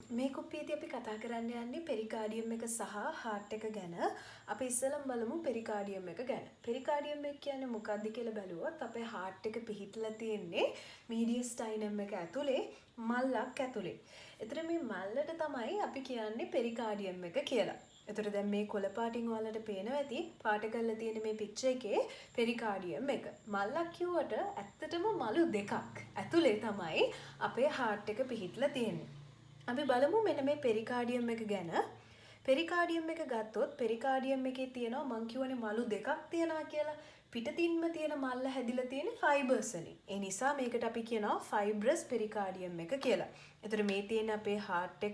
මේ කුප්පියේදී අපි කතා කරන්න යන්නේ පෙරිකාඩියම් එක සහ හાર્ට් එක ගැන. අපි ඉස්සෙල්ලම බලමු පෙරිකාඩියම් එක ගැන. පෙරිකාඩියම් එක කියන්නේ මොකක්ද කියලා බැලුවොත් අපේ හાર્ට් එක පිහිටලා තියෙන්නේ මීඩියස්ටයිනම් එක ඇතුලේ මල්ලක් ඇතුලේ. ඒතර මේ මල්ලට තමයි අපි කියන්නේ පෙරිකාඩියම් එක කියලා. එතකොට දැන් මේ කොළ පාටින් ඔයාලට පේනවා ඇති පාට කරලා තියෙන මේ පික්චර් එකේ පෙරිකාඩියම් එක. මල්ලක් කිව්වට ඇත්තටම මලු දෙකක් ඇතුලේ තමයි අපේ හાર્ට් එක පිහිටලා තියෙන්නේ. අපි බලමු මෙන්න මේ පෙරිකාඩියම් එක ගැන. පෙරිකාඩියම් එක ගත්තොත් පෙරිකාඩියම් එකේ තියෙනවා මං කියවනේ මලු දෙකක් තියෙනවා කියලා. පිටතින්ම තියෙන මල්ල හැදිලා තියෙන්නේ ෆයිබර්ස් වලින්. ඒ නිසා මේකට අපි කියනවා ෆයිබ්‍රස් පෙරිකාඩියම් එක කියලා. එතකොට මේ තියෙන අපේ හાર્ට්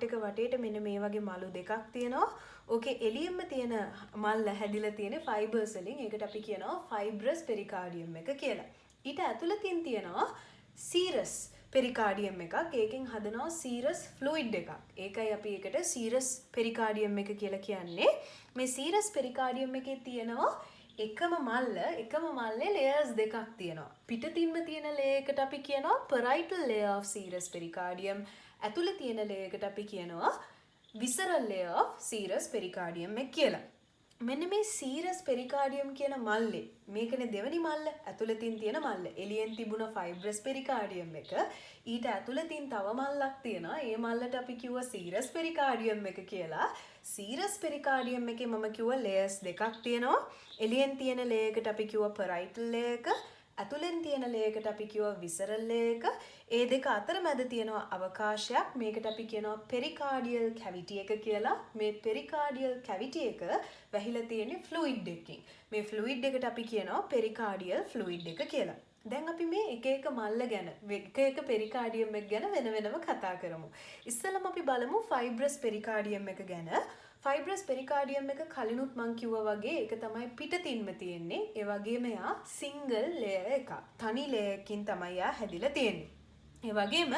එක වටේට මෙන්න මේ වගේ මලු දෙකක් තියෙනවා. ඕකේ එළියෙම තියෙන මල්ල හැදිලා තියෙන්නේ ෆයිබර්ස් වලින්. ඒකට අපි කියනවා ෆයිබ්‍රස් පෙරිකාඩියම් එක කියලා. ඊට ඇතුළතින් තියෙනවා සීරස් පෙරිකාඩියම් එකක්. ඒකෙන් හදනවා සීරස් ෆ්ලූයිඩ් එකක්. ඒකයි අපි ඒකට සීරස් පෙරිකාඩියම් එක කියලා කියන්නේ. මේ සීරස් පෙරිකාඩියම් එකේ තියෙනවා එකම මල්ලේ ලේයර්ස් දෙකක් තියෙනවා. පිටතින්ම තියෙන ලේයර් එකට අපි කියනවා parietal layer of serous pericardium. ඇතුලේ තියෙන ලේයර් එකට අපි කියනවා visceral layer of serous pericardium එක කියලා. මෙන්න මේ සීරස් පෙරිකාඩියම් කියන මල්ලේ මේකනේ දෙවෙනි මල්ල ඇතුළතින් තියෙන මල්ල. එළියෙන් තිබුණ ෆයිබ්‍රස් පෙරිකාඩියම් එක ඊට ඇතුළතින් තව මල්ලක් තියෙනවා. ඒ මල්ලට අපි කිව්වා සීරස් පෙරිකාඩියම් එක කියලා. සීරස් පෙරිකාඩියම් එකේ මම කිව්වා ලේයර්ස් දෙකක් තියෙනවා. එළියෙන් තියෙන ලේයර් එකට අපි කිව්වා parietal layer එක. ඇතුළෙන් තියෙන ලේයර් එකට අපි කිව්වා visceral layer එක. ඒ දෙක අතර මැද තියෙනවා අවකාශයක්. මේකට අපි කියනවා පෙරිකාඩියල් කැවිටි එක කියලා. මේ පෙරිකාඩියල් කැවිටි එක වැහිලා තියෙන්නේ ෆ්ලූයිඩ් එකකින්. මේ ෆ්ලූයිඩ් එකට අපි කියනවා පෙරිකාඩියල් ෆ්ලූයිඩ් එක කියලා. දැන් අපි මේ එක එක මල්ල ගැන එක පෙරිකාඩියම් එක ගැන වෙනම කතා කරමු. ඉස්සෙල්ලම අපි බලමු ෆයිබ්‍රස් පෙරිකාඩියම් එක ගැන. ෆයිබ්‍රස් පෙරිකාඩියම් එක කලිනුත් මං කිව්වා වගේ ඒක තමයි පිටතින්ම තියෙන්නේ. ඒ වගේම යා සිංගල් ලේයර් එකක්. තනි ලේයර් එකකින් තමයි යා හැදිලා තියෙන්නේ. ඒ වගේම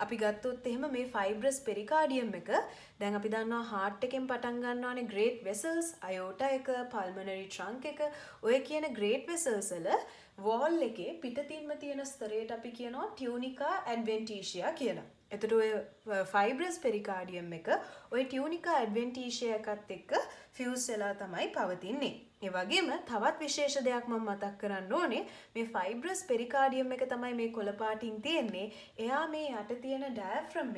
අපි ගත්තොත් එහෙම මේ ෆයිබ්‍රස් පෙරිකාඩියම් එක දැන් අපි දන්නවා හાર્ට් එකෙන් පටන් ගන්නවානේ ග්‍රේට් වෙසල්ස්, අයෝටා එක, පල්මනරි ට්‍රන්ක් එක. ඔය කියන ග්‍රේට් වෙසල්ස් වල වෝල් එකේ පිටතින්ම තියෙන ස්තරයට අපි කියනවා ටියුනිකා ඇඩ්වෙන්ටිෂියා කියලා. එතකොට ඔය ෆයිබ්‍රස් පෙරිකාඩියම් එක ඔය ටියුනිකා ඇඩ්වෙන්ටිෂියා එකත් එක්ක ෆියුස් වෙලා තමයි පවතින්නේ. ඒ වගේම තවත් විශේෂ දෙයක් මම මතක් කරන්න ඕනේ. මේ ෆයිබ්‍රස් පෙරිකාඩියම් එක තමයි මේ කොළ පාටින් තියෙන්නේ. එයා මේ යට තියෙන ඩයෆ්‍රම්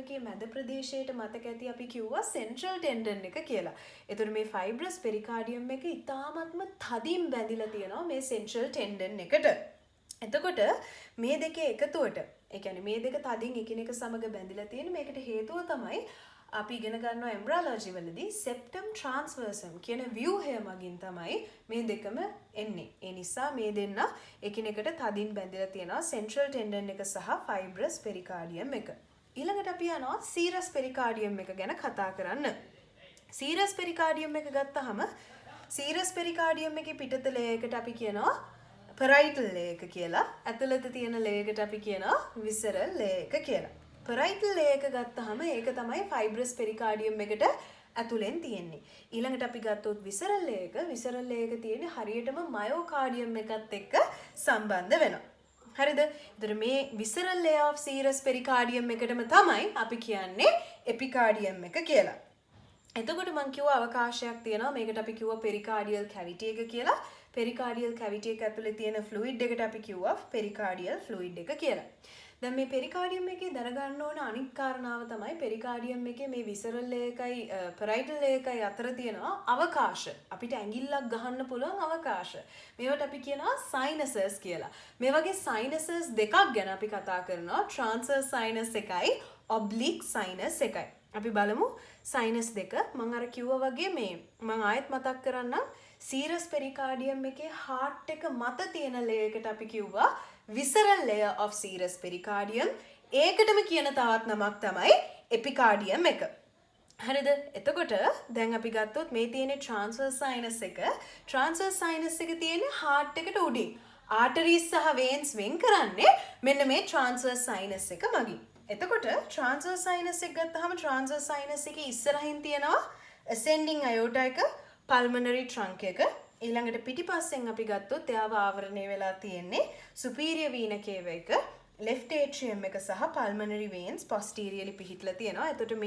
එකේ මැද ප්‍රදේශයට මතක ඇති අපි කිව්වා සෙන්ට්‍රල් ටෙන්ඩන් එක කියලා. එතකොට මේ ෆයිබ්‍රස් පෙරිකාඩියම් එක ඉතාමත්ම තදින් බැඳිලා තියෙනවා මේ සෙන්ට්‍රල් ටෙන්ඩන් එකට. එතකොට මේ දෙකේ එකතුවට ඒ කියන්නේ මේ දෙක තදින් එකිනෙක සමග බැඳිලා තියෙන මේකට හේතුව තමයි අපි ඉගෙන ගන්නවා එම්බ්‍රයොලොජි වලදී සෙප්ටම් ට්‍රාන්ස්වර්සම් කියන ව්‍යුහය මගින් තමයි මේ දෙකම එන්නේ. ඒ නිසා මේ දෙන්න එකිනෙකට තදින් බැඳිලා තියෙනවා සෙන්ට්‍රල් ටෙන්ඩන් එක සහ ෆයිබ්‍රස් පෙරිකාඩියම් එක. ඊළඟට අපි යනවා සීරස් පෙරිකාඩියම් එක ගැන කතා කරන්න. සීරස් පෙරිකාඩියම් එක ගත්තාම සීරස් පෙරිකාඩියම් එකේ පිටත ලේයර් එකට අපි කියනවා parietal layer එක කියලා. ඇතුළත තියෙන layer එකට අපි කියනවා visceral layer එක කියලා. parietal layer එක ගත්තාම ඒක තමයි fibrous pericardium එකට ඇතුළෙන් තියෙන්නේ. ඊළඟට අපි ගත්තොත් visceral layer එක. visceral layer එක තියෙන්නේ හරියටම myocardium එකත් එක්ක සම්බන්ධ වෙනවා. හරිද? ඒතර මේ visceral layer of serous pericardium එකටම තමයි අපි කියන්නේ epicardium එක කියලා. එතකොට මං කිව්වා අවකාශයක් තියෙනවා. මේකට අපි කිව්වා පෙරිකාඩියල් කැවිටි එක කියලා. පෙරිකාඩියල් කැවිටි එක ඇතුලේ තියෙන ෆ්ලූයිඩ් එකට අපි කිව්වා පෙරිකාඩියල් ෆ්ලූයිඩ් එක කියලා. දැන් මේ පෙරිකාඩියම් එකේ දැනගන්න ඕන අනිත් කාරණාව තමයි පෙරිකාඩියම් එකේ මේ විසරල් ලේයර් එකයි parietal layer එකයි අතර තියෙනවා අවකාශ. අපිට ඇඟිල්ලක් ගහන්න පුළුවන් අවකාශ. මේවට අපි කියනවා sinuses කියලා. මේ වගේ sinuses දෙකක් ගැන අපි කතා කරනවා. transverse sinus එකයි oblique sinus එකයි. අපි බලමු සයිනස් දෙක. මම අර කිව්වා වගේ මේ මම ආයෙත් මතක් කරන්නම්. සීරස් පෙරිකාඩියම් එකේ හાર્ට් එක මත තියෙන ලේයර් එකට අපි කිව්වා visceral layer of serous pericardium. ඒකටම කියන තවත් නමක් තමයි එපිකාඩියම් එක. හරිද? එතකොට දැන් අපි ගත්තොත් මේ තියෙන transverse sinus එක. transverse sinus එක තියෙන්නේ හાર્ට් එකට උඩින්. arteries සහ veins වෙන් කරන්නේ මෙන්න මේ transverse sinus එක මගින්. එතකොට transverse sinus එක ගත්තාම transverse sinus එකේ ඉස්සරහින් තියෙනවා ascending aorta එක, pulmonary trunk එක. ඊළඟට පිටිපස්සෙන් අපි ගත්තොත් එයාව ආවරණය වෙලා තියෙන්නේ superior vena cava එක. left atrium එක සහ pulmonary veins posteriorly පිහිටලා තියෙනවා. එතකොට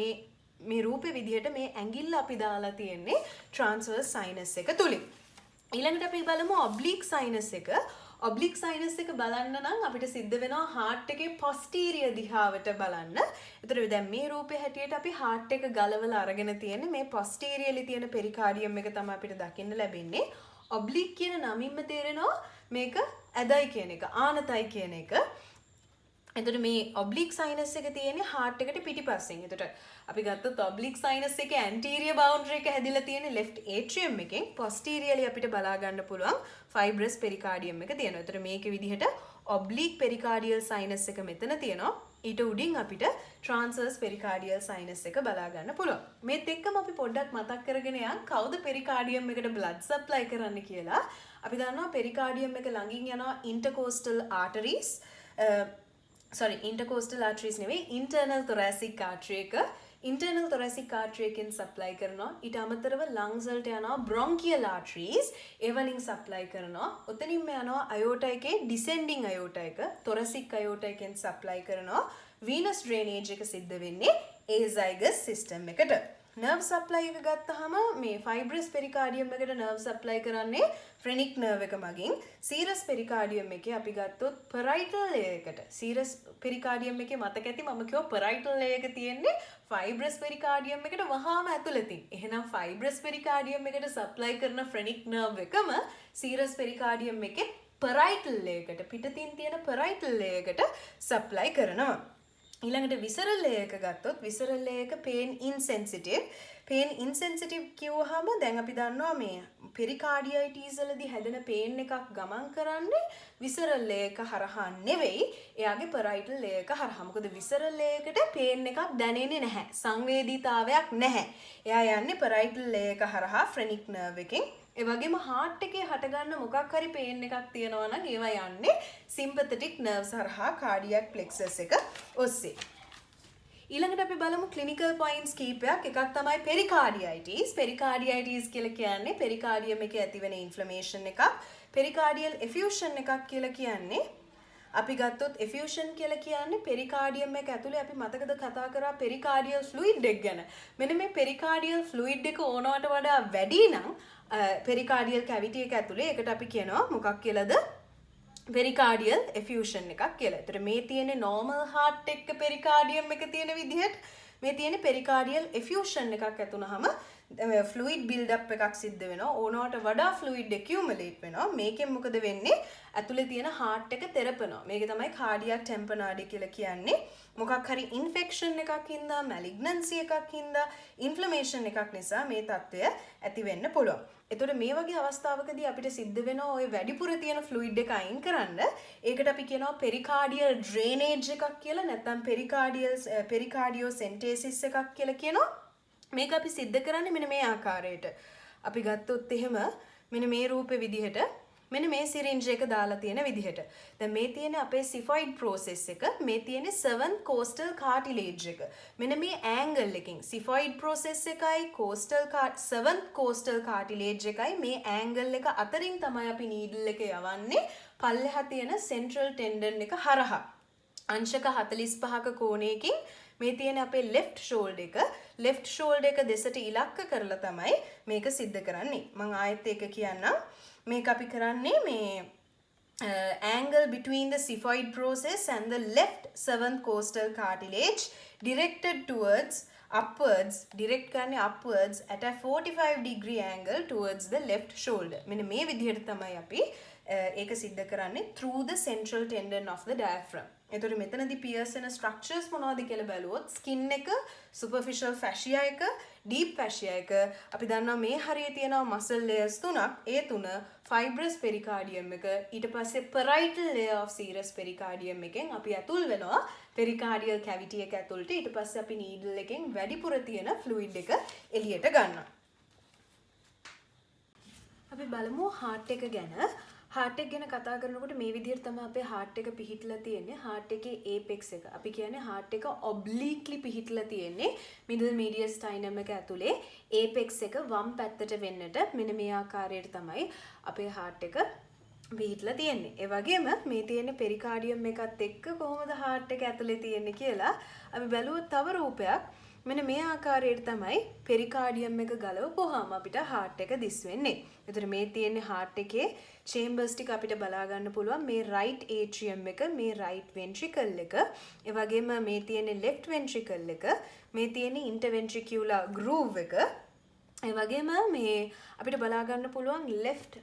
මේ රූපේ විදිහට මේ ඇඟිල්ල අපි දාලා තියෙන්නේ transverse sinus එක තුලින්. ඊළඟට අපි බලමු oblique sinus එක. oblique sinus එක බලන්න නම් අපිට සිද්ධ වෙනවා heart එකේ posterior දිහාවට බලන්න. එතකොට දැන් මේ රූපේ හැටියට අපි heart එක ගලවලා අරගෙන තියෙන්නේ මේ posteriorly තියෙන pericardium එක තමයි අපිට දකින්න ලැබෙන්නේ. oblique කියන නමින්ම තේරෙනවා මේක ඇදයි කියන එක, ආනතයි කියන එක. එතකොට මේ oblique sinus එක තියෙන්නේ heart එකට පිටිපස්සෙන්. එතකොට අපි ගත්තොත් oblique sinus එකේ anterior boundary එක හැදිලා තියෙන්නේ left atrium එකෙන්. posteriorly අපිට බලා ගන්න පුළුවන් fibrous pericardium එක තියෙනවා. එතකොට මේකේ විදිහට oblique pericardial sinus එක මෙතන තියෙනවා. ඊට උඩින් අපිට transverse pericardial sinus එක බලා ගන්න පුළුවන්. මේත් එක්කම අපි පොඩ්ඩක් මතක් කරගෙන යන් කවුද pericardium එකට blood supply කරන්න කියලා. අපි දන්නවා pericardium එක ළඟින් යනවා intercostal arteries. intercostal arteries නෙවෙයි internal thoracic artery එක. internal thoracic artery එකෙන් supply කරනවා. ඊට අමතරව lungs වලට යනවා bronchial arteries. ඒ වලින් supply කරනවා. ඔතනින්ම යනවා aorta එකේ descending aorta එක. thoracic aorta එකෙන් supply කරනවා. venous drainage එක සිද්ධ වෙන්නේ azygous system එකට. nerve supply එක ගත්තාම මේ fibrous pericardium එකට nerve supply කරන්නේ phrenic nerve එක මගින්. serous pericardium එකේ අපි ගත්තොත් parietal layer එකට. serous pericardium එකේ මතක ඇති මම කිව්වා parietal layer එක තියෙන්නේ fibrous pericardium එකට වහාම ඇතුළතින්. එහෙනම් fibrous pericardium එකට supply කරන phrenic nerve එකම serous pericardium එකේ parietal layer එකට පිටතින් තියෙන parietal layer එකට supply කරනවා. ඊළඟට visceral layer එක ගත්තොත් visceral layer එක pain insensitive. pain insensitive කියුවහම දැන් අපි දන්නවා මේ pericarditis වලදී හැදෙන pain එකක් ගමන් කරන්නේ visceral layer එක හරහා නෙවෙයි එයාගේ parietal layer එක හරහා. මොකද visceral layer එකට pain එකක් දැනෙන්නේ නැහැ. සංවේදීතාවයක් නැහැ. එයා යන්නේ parietal layer එක හරහා phrenic nerve එකෙන්. ඒ වගේම heart එකේ හටගන්න මොකක් හරි pain එකක් තියෙනවා නම් ඒවා යන්නේ sympathetic nerves හරහා cardiac plexus එක ඔස්සේ. ඊළඟට අපි බලමු clinical points කීපයක්. එකක් තමයි pericarditis. pericarditis කියලා කියන්නේ pericardium එකේ ඇතිවෙන inflammation එකක්. pericardial effusion එකක් කියලා කියන්නේ අපි ගත්තොත් effusion කියලා කියන්නේ pericardium එක ඇතුලේ අපි මතකද කතා කරා pericardial fluid එක ගැන. මෙන්න මේ pericardial fluid එක ඕනවට වඩා වැඩි නම් pericardial cavity එක ඇතුලේ ඒකට අපි කියනවා මොකක් කියලාද? pericardial effusion එකක් කියලා. ඒතර මේ තියෙන්නේ normal heart එක pericardium එක තියෙන විදිහට මේ තියෙන්නේ pericardial effusion එකක් ඇතුණාම fluid build up එකක් සිද්ධ වෙනවා. ඕනවට වඩා fluid accumulate වෙනවා. මේකෙන් මොකද වෙන්නේ? ඇතුලේ තියෙන heart එක තෙරපනවා. මේක තමයි cardiac tamponade කියලා කියන්නේ. මොකක් හරි infection එකක් හින්දා, malignancy එකක් හින්දා, inflammation එකක් නිසා මේ තත්ත්වය ඇති වෙන්න පුළුවන්. එතකොට මේ වගේ අවස්ථාවකදී අපිට සිද්ධ වෙනවා ওই වැඩිපුර තියෙන fluid එක අයින් කරන්න. ඒකට අපි කියනවා pericardial drainage එකක් කියලා නැත්නම් pericardiocentesis එකක් කියලා කියනවා. මේක අපි සිද්ධ කරන්නේ මෙන්න මේ ආකාරයට. අපි ගත්තොත් එහෙම මෙන්න මේ රූපේ විදිහට මෙන්න මේ syringe එක දාලා තියෙන විදිහට. දැන් මේ තියෙන්නේ අපේ xiphoid process එක. මේ තියෙන්නේ 7th costal cartilage එක. මෙන්න මේ angle එකකින් xiphoid process එකයි 7th costal cartilage එකයි මේ angle එක අතරින් තමයි අපි needle එක යවන්නේ පල්ලෙහා තියෙන central tendon එක හරහා. අංශක 45ක කෝණයකින් මේ තියෙන අපේ left shoulder එක දෙසට ඉලක්ක කරලා තමයි මේක සිද්ධ කරන්නේ. මම ආයෙත් ඒක කියන්නම්. මේක අපි කරන්නේ මේ angle between the xiphoid process and the left 7th costal cartilage directed towards upwards, direct කරන්නේ upwards at a 45 degree angle towards the left shoulder. මෙන්න මේ විදිහට තමයි අපි ඒක සිද්ධ කරන්නේ through the central tendon of the diaphragm. එතකොට මෙතනදී pierce වෙන structures මොනවද කියලා බැලුවොත් skin එක, superficial fascia එක, deep fascia එක, අපි දන්නවා මේ හරියේ තියෙනවා muscle layers තුනක්. ඒ තුන fibrous pericardium එක, ඊට පස්සේ parietal layer of serous pericardium එකෙන් අපි ඇතුල් වෙනවා pericardial cavity එක ඇතුළට. ඊට පස්සේ අපි needle එකෙන් වැඩිපුර තියෙන fluid එක එළියට ගන්නවා. අපි බලමු heart එක ගැන. heart එක ගැන කතා කරනකොට මේ විදිහට තමයි අපේ heart එක පිහිටලා තියෙන්නේ. heart එකේ apex එක. අපි කියන්නේ heart එක obliquely පිහිටලා තියෙන්නේ middle mediastinum එක ඇතුලේ. apex එක වම් පැත්තට වෙන්නට මෙන්න මේ ආකාරයට තමයි අපේ heart එක පිහිටලා තියෙන්නේ. ඒ වගේම මේ තියෙන පෙරිකාඩියම් එකත් එක්ක කොහොමද heart එක ඇතුලේ තියෙන්නේ කියලා අපි බැලුවොත් තව රූපයක්. මෙන්න මේ ආකාරයට තමයි පෙරිකාඩියම් එක ගලවපුවාම අපිට heart එක දිස් වෙන්නේ. ඒතර මේ තියෙන්නේ heart එකේ chambers ටික අපිට බලා ගන්න පුළුවන්. මේ right atrium එක, මේ right ventricle එක, ඒ වගේම මේ තියෙන්නේ left ventricle එක, මේ තියෙන්නේ interventricular groove එක. ඒ වගේම මේ අපිට බලා ගන්න පුළුවන් left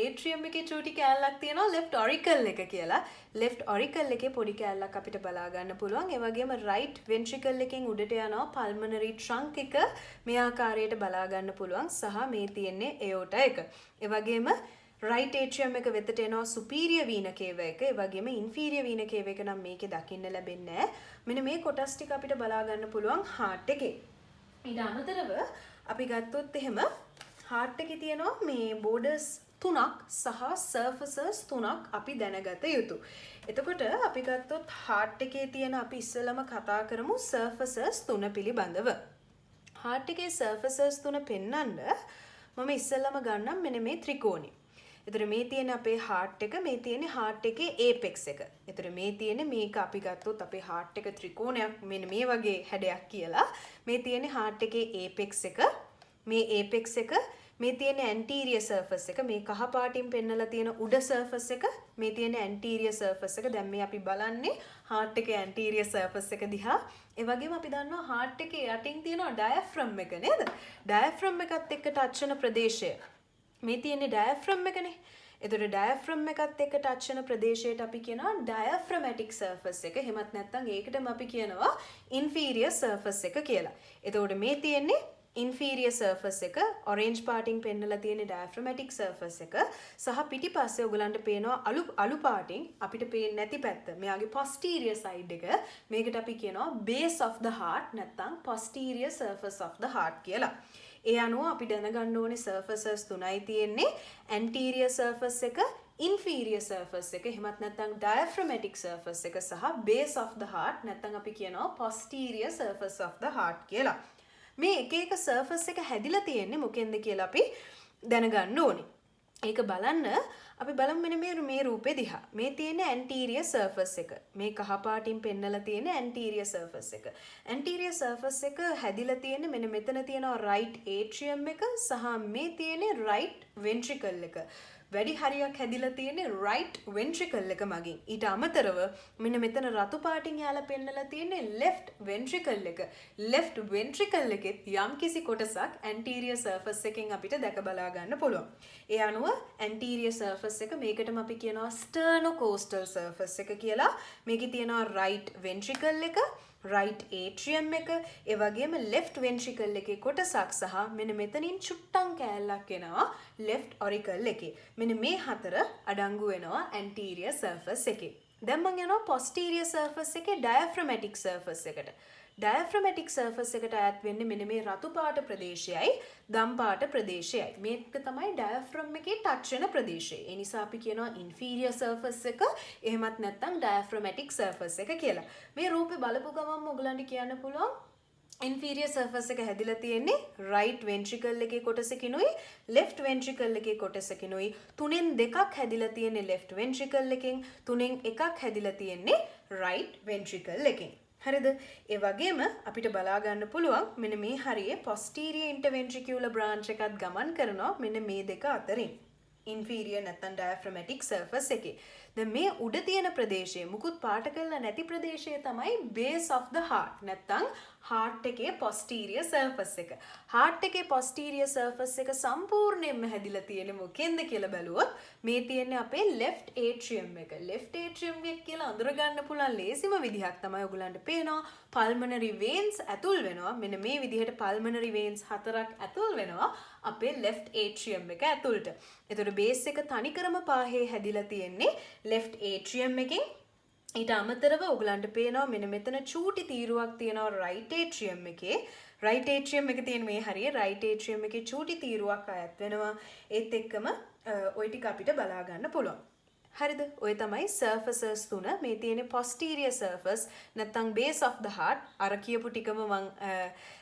atrium එකේ චූටි කෑල්ලක් තියෙනවා left auricle එක කියලා. left auricle එකේ පොඩි කෑල්ලක් අපිට බලා ගන්න පුළුවන්. ඒ වගේම right ventricle එකෙන් උඩට යනවා pulmonary trunk එක මේ ආකාරයට බලා ගන්න පුළුවන්. සහ මේ තියෙන්නේ aorta එක. ඒ වගේම right atrium එක වෙතට එනවා superior vena cava එක. ඒ වගේම inferior vena cava එක නම් මේකේ දකින්න ලැබෙන්නේ නැහැ. මෙන්න මේ කොටස් ටික අපිට බලා ගන්න පුළුවන් heart එකේ. ඊට අමතරව අපි ගත්තොත් එහෙම heart එකේ තියෙනවා මේ borders 3ක් සහ surfaces 3ක් අපි දැනගත යුතු. එතකොට අපි ගත්තොත් heart එකේ තියෙන අපි ඉස්සෙල්ලම කතා කරමු surfaces 3 පිළිබඳව. heart එකේ surfaces 3 පෙන්වන්න මම ඉස්සෙල්ලම ගන්නම් මෙන්න මේ ත්‍රිකෝණය. එතකොට මේ තියෙන අපේ heart එක, මේ තියෙන්නේ heart එකේ apex එක. එතකොට මේ තියෙන්නේ මේක අපි ගත්තොත් අපේ heart එක ත්‍රිකෝණයක් මෙන්න මේ වගේ හැඩයක් කියලා. මේ තියෙන්නේ heart එකේ apex එක. මේ apex එක, මේ තියෙන anterior surface එක, මේ කහ පාටින් පෙන්නලා තියෙන උඩ surface එක, මේ තියෙන anterior surface එක. දැන් මේ අපි බලන්නේ heart එකේ anterior surface එක දිහා. ඒ වගේම අපි දන්නවා heart එකේ යටින් තියෙනවා diaphragm එක නේද? diaphragm එකත් එක්ක ටච් වෙන ප්‍රදේශය. මේ තියෙන්නේ diaphragm එකනේ. එතකොට diaphragm එකත් එක්ක ටච් වෙන ප්‍රදේශයට අපි කියනවා diaphragmatic surface එක. එහෙමත් නැත්නම් ඒකටම අපි කියනවා inferior surface එක කියලා. එතකොට මේ තියෙන්නේ inferior surface එක, orange පාටින් පෙන්නලා තියෙන diaphragmatic surface එක සහ පිටිපස්සේ ඔයගලන්ට පේනවා අලු පාටින් අපිට පේන්නේ නැති පැත්ත. මෙයාගේ posterior side එක. මේකට අපි කියනවා base of the heart නැත්නම් posterior surface of the heart කියලා. ඒ අනුව අපි දැනගන්න ඕනේ surfaces 3යි තියෙන්නේ. anterior surface එක, inferior surface එක, එහෙමත් නැත්නම් diaphragmatic surface එක සහ base of the heart නැත්නම් අපි කියනවා posterior surface of the heart කියලා. මේ එක එක surface එක හැදිලා තියෙන්නේ මොකෙන්ද කියලා අපි දැනගන්න ඕනේ. ඒක බලන්න අපි බලමු මෙන්න මේ රූපේ දිහා. මේ තියෙන anterior surface එක. මේ කහ පාටින් පෙන්නලා තියෙන anterior surface එක. anterior surface එක හැදිලා තියෙන්නේ මෙන්න මෙතන තියෙනවා right atrium එක සහ මේ තියෙන්නේ right ventricle එක. වැඩි හරියක් හැදිලා තියෙන්නේ right ventricle එක මගින්. ඊට අමතරව මෙන්න මෙතන රතු පාටින් යාලා පෙන්නලා තියෙන්නේ left ventricle එක. left ventricle එකෙත් යම්කිසි කොටසක් anterior surface එකෙන් අපිට දැක බලා ගන්න පුළුවන්. ඒ අනුව anterior surface එක මේකටම අපි කියනවා sternocostal surface එක කියලා. මේකේ තියෙනවා right ventricle එක, right atrium එක, ඒ වගේම left ventricle එකේ කොටසක් සහ මෙන්න මෙතනින් චුට්ටම් කෑල්ලක් එනවා left auricle එකේ. මෙන්න මේ හතර අඩංගු වෙනවා anterior surface එකේ. දැන් මම යනවා posterior surface එකේ diaphragmatic surface එකට. diaphragmatic surface එකට අයත් වෙන්නේ මෙන්න මේ රතු පාට ප්‍රදේශයයි දම් පාට ප්‍රදේශයයි. මේක තමයි diaphragm එකේ touch වෙන ප්‍රදේශය. ඒ නිසා අපි කියනවා inferior surface එක, එහෙමත් නැත්නම් diaphragmatic surface එක කියලා. මේ රූපේ බලපු ගමන්ම ඔයගලන්ට කියන්න පුළුවන් inferior surface එක හැදිලා තියෙන්නේ right ventricle එකේ කොටසකිනුයි left ventricle එකේ කොටසකිනුයි. තුනෙන් දෙකක් හැදිලා තියෙන්නේ left ventricle එකෙන්, තුනෙන් එකක් හැදිලා තියෙන්නේ right ventricle එකෙන්. හරිද? ඒ වගේම අපිට බලා ගන්න පුළුවන් මෙන්න මේ හරියේ posterior interventricular branch එකත් ගමන් කරනවා මෙන්න මේ දෙක අතරින්. inferior නැත්නම් diaphragmatic surface එකේ. දැන් මේ උඩ තියෙන ප්‍රදේශයේ මුකුත් පාට කරලා නැති ප්‍රදේශය තමයි base of the heart නැත්නම් heart එකේ posterior surface එක. heart එකේ posterior surface එක සම්පූර්ණයෙන්ම හැදිලා තියෙන්නේ මොකෙන්ද කියලා බැලුවොත් මේ තියෙන්නේ අපේ left atrium එක. left atrium එක කියලා අඳුර ගන්න පුළුවන් ලේසිම විදිහක් තමයි ඔයගලන්ට පේනවා pulmonary veins ඇතුල් වෙනවා. මෙන්න මේ විදිහට pulmonary veins 4ක් ඇතුල් වෙනවා අපේ left atrium එක ඇතුළට. එතකොට base එක තනිකරම පාහේ හැදිලා තියෙන්නේ left atrium එකෙන්. ඊට අමතරව ඔයගලන්ට පේනවා මෙන්න මෙතන චූටි තීරුවක් තියෙනවා right atrium එකේ. right atrium එක තියෙන මේ හරිය right atrium එකේ චූටි තීරුවක් අයත් වෙනවා. ඒත් එක්කම ওই ටික අපිට බලා ගන්න පුළුවන්. හරිද? ඔය තමයි surfaces 3. මේ තියෙන posterior surface නැත්නම් base of the heart. අර කියපු ටිකම මං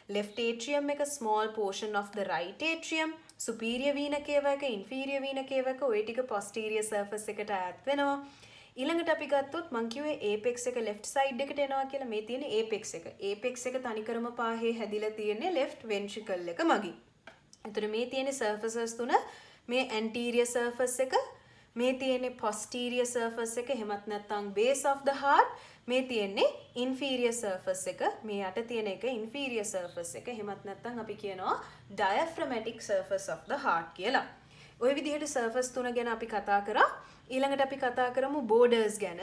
left atrium එක, small portion of the right atrium, superior vena cava එක inferior vena cava එක ওই ටික posterior surface එකට ඈත් වෙනවා. ඊළඟට අපි ගත්තොත් මං කිව්වේ apex එක left side එකට එනවා කියලා. මේ තියෙන apex එක. apex එක තනිකරම පාහේ හැදිලා තියෙන්නේ left ventricle එක මගින්. එතකොට මේ තියෙන surfaces තුන මේ anterior surface එක, මේ තියෙන්නේ posterior surface එක, එහෙමත් නැත්නම් base of the heart, මේ තියෙන්නේ inferior surface එක, මේ යට තියෙන එක inferior surface එක, එහෙමත් නැත්නම් අපි කියනවා diaphragmatic surface of the heart කියලා. ওই විදිහට surface තුන ගැන අපි කතා කරා. ඊළඟට අපි කතා කරමු borders ගැන.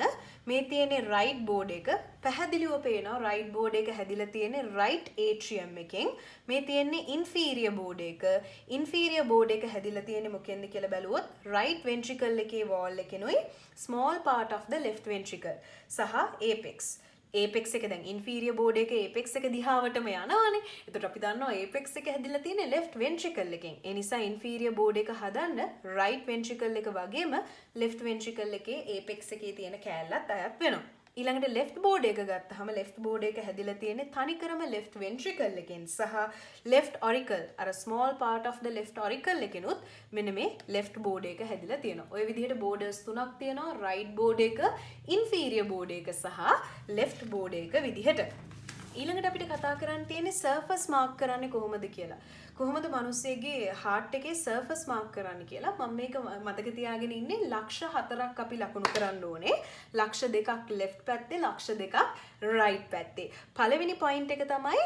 මේ තියෙන්නේ right board එක. පැහැදිලිව පේනවා right board එක හැදිලා තියෙන්නේ right atrium එකෙන්. මේ තියෙන්නේ inferior board එක. inferior board එක හැදිලා තියෙන්නේ මොකෙන්ද කියලා බැලුවොත් right ventricle එකේ wall එකෙනුයි small part of the left ventricle සහ apex. apex එක දැන් inferior board එක apex එක දිහාවටම යනවානේ. එතකොට අපි දන්නවා apex එක හැදිලා තියෙන්නේ left ventricle එකෙන්. ඒ නිසා inferior board එක හදන්න right ventricle එක වගේම left ventricle එකේ apex එකේ තියෙන කෑල්ලත් අයත් වෙනවා. ඊළඟට left board එක ගත්තාම left board එක හැදිලා තියෙන්නේ තනිකරම left ventricle එකෙන් සහ left auricle අර small part of the left auricle එකෙනුත් මෙන්න මේ left board එක හැදිලා තියෙනවා. ওই විදිහට borders තුනක් තියෙනවා. right board එක, inferior board එක සහ left board එක විදිහට. ඊළඟට අපිට කතා කරන්න තියෙන්නේ surface mark කරන්නේ කොහොමද කියලා. කොහොමද මිනිස්සෙගේ heart එකේ surface mark කරන්න කියලා. මම මේක මතක තියාගෙන ඉන්නේ ලක්ෂ 4ක් අපි ලකුණු කරන්න ඕනේ. ලක්ෂ 2ක් left පැත්තේ, ලක්ෂ 2ක් right පැත්තේ. පළවෙනි point එක තමයි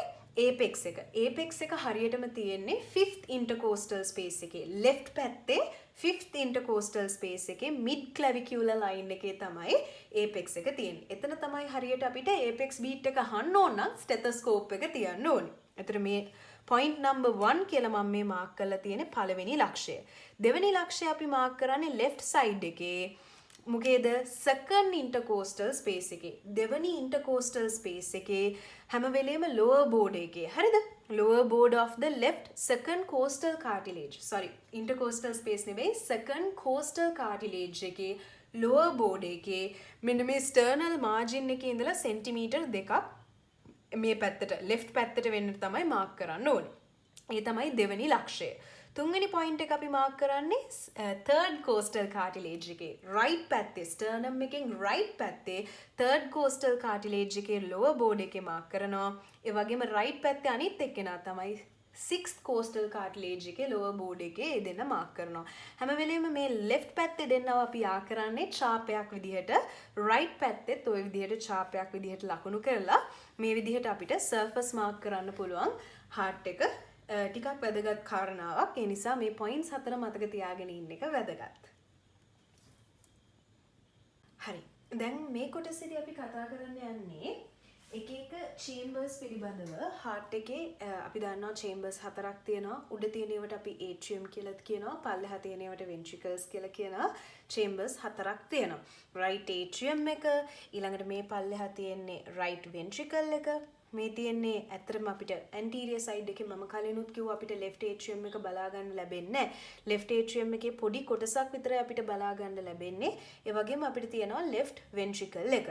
apex එක. apex එක හරියටම තියෙන්නේ 5th intercostal space එකේ. left පැත්තේ 5th intercostal space එකේ mid clavicular line එකේ තමයි apex එක තියෙන්නේ. එතන තමයි හරියට අපිට apex beat එක අහන්න ඕන නම් stethoscope එක තියන්න ඕනේ. එතන මේ point number 1 කියලා මම මේ mark කරලා තියෙන්නේ පළවෙනි ලක්ෂය. දෙවෙනි ලක්ෂය අපි mark කරන්නේ left side එකේ. මොකේද second intercostal space එකේ. දෙවෙනි intercostal space එකේ හැම වෙලේම lower board එකේ. හරිද? lower board of the left second costal cartilage. sorry, intercostal space නෙවෙයි, second costal cartilage එකේ lower board එකේ මෙන්න මේ sternal margin එකේ ඉඳලා සෙන්ටිමීටර් 2ක් මේ පැත්තට left පැත්තට වෙන්න තමයි mark කරන්න ඕනේ. ඒ තමයි දෙවෙනි ලක්ෂය. තුන්වෙනි point එක අපි mark කරන්නේ third costal cartilage එකේ right පැත්තේ sternum එකෙන් right පැත්තේ third costal cartilage එකේ lower board එකේ mark කරනවා. ඒ වගේම right පැත්තේ අනිත් එක්කෙනා තමයි 6th costal cartilage එකේ lower board එකේ දෙන්න mark කරනවා. හැම වෙලෙම මේ left පැත්තේ දෙන්නව අපි ආ කරන්නේ ඡාපයක් විදිහට, right පැත්තෙත් ওই විදිහට ඡාපයක් විදිහට ලකුණු කරලා මේ විදිහට අපිට surface mark කරන්න පුළුවන් heart එක. ටිකක් වැදගත් කාරණාවක්. ඒ නිසා මේ points 4 මතක තියාගෙන ඉන්න එක වැදගත්. හරි. දැන් මේ කොටසේදී අපි කතා කරන්න යන්නේ එක එක chambers පිළිබඳව. heart එකේ අපි දන්නවා chambers 4ක් තියෙනවා. උඩ තියෙන ඒවාට අපි atrium කියලා කියනවා. පල්ලෙහා තියෙන ඒවාට ventricles කියලා කියනවා. chambers 4ක් තියෙනවා. right atrium එක, ඊළඟට මේ පල්ලෙහා තියෙන්නේ right ventricle එක, මේ තියෙන්නේ ඇත්තටම අපිට anterior side එකේ මම කලිනුත් කිව්වා අපිට left atrium එක බලා ගන්න ලැබෙන්නේ නැහැ. left atrium එකේ පොඩි කොටසක් විතරයි අපිට බලා ගන්න ලැබෙන්නේ. ඒ වගේම අපිට තියෙනවා left ventricle එක.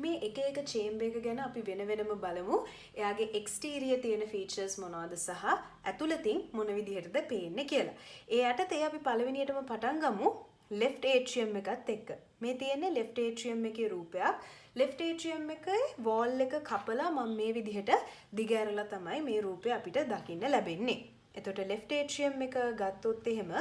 මේ එක එක chamber එක ගැන අපි වෙන වෙනම බලමු. එයාගේ exterior තියෙන features මොනවද සහ ඇතුළතින් මොන විදිහටද පේන්නේ කියලා. ඒ යටතේ අපි පළවෙනියටම පටන් ගමු left atrium එකත් එක්ක. මේ තියෙන්නේ left atrium එකේ රූපයක්. left atrium එකේ wall එක කපලා මම මේ විදිහට දිග ඇරලා තමයි මේ රූපය අපිට දකින්න ලැබෙන්නේ. එතකොට left atrium එක ගත්තොත් එහෙම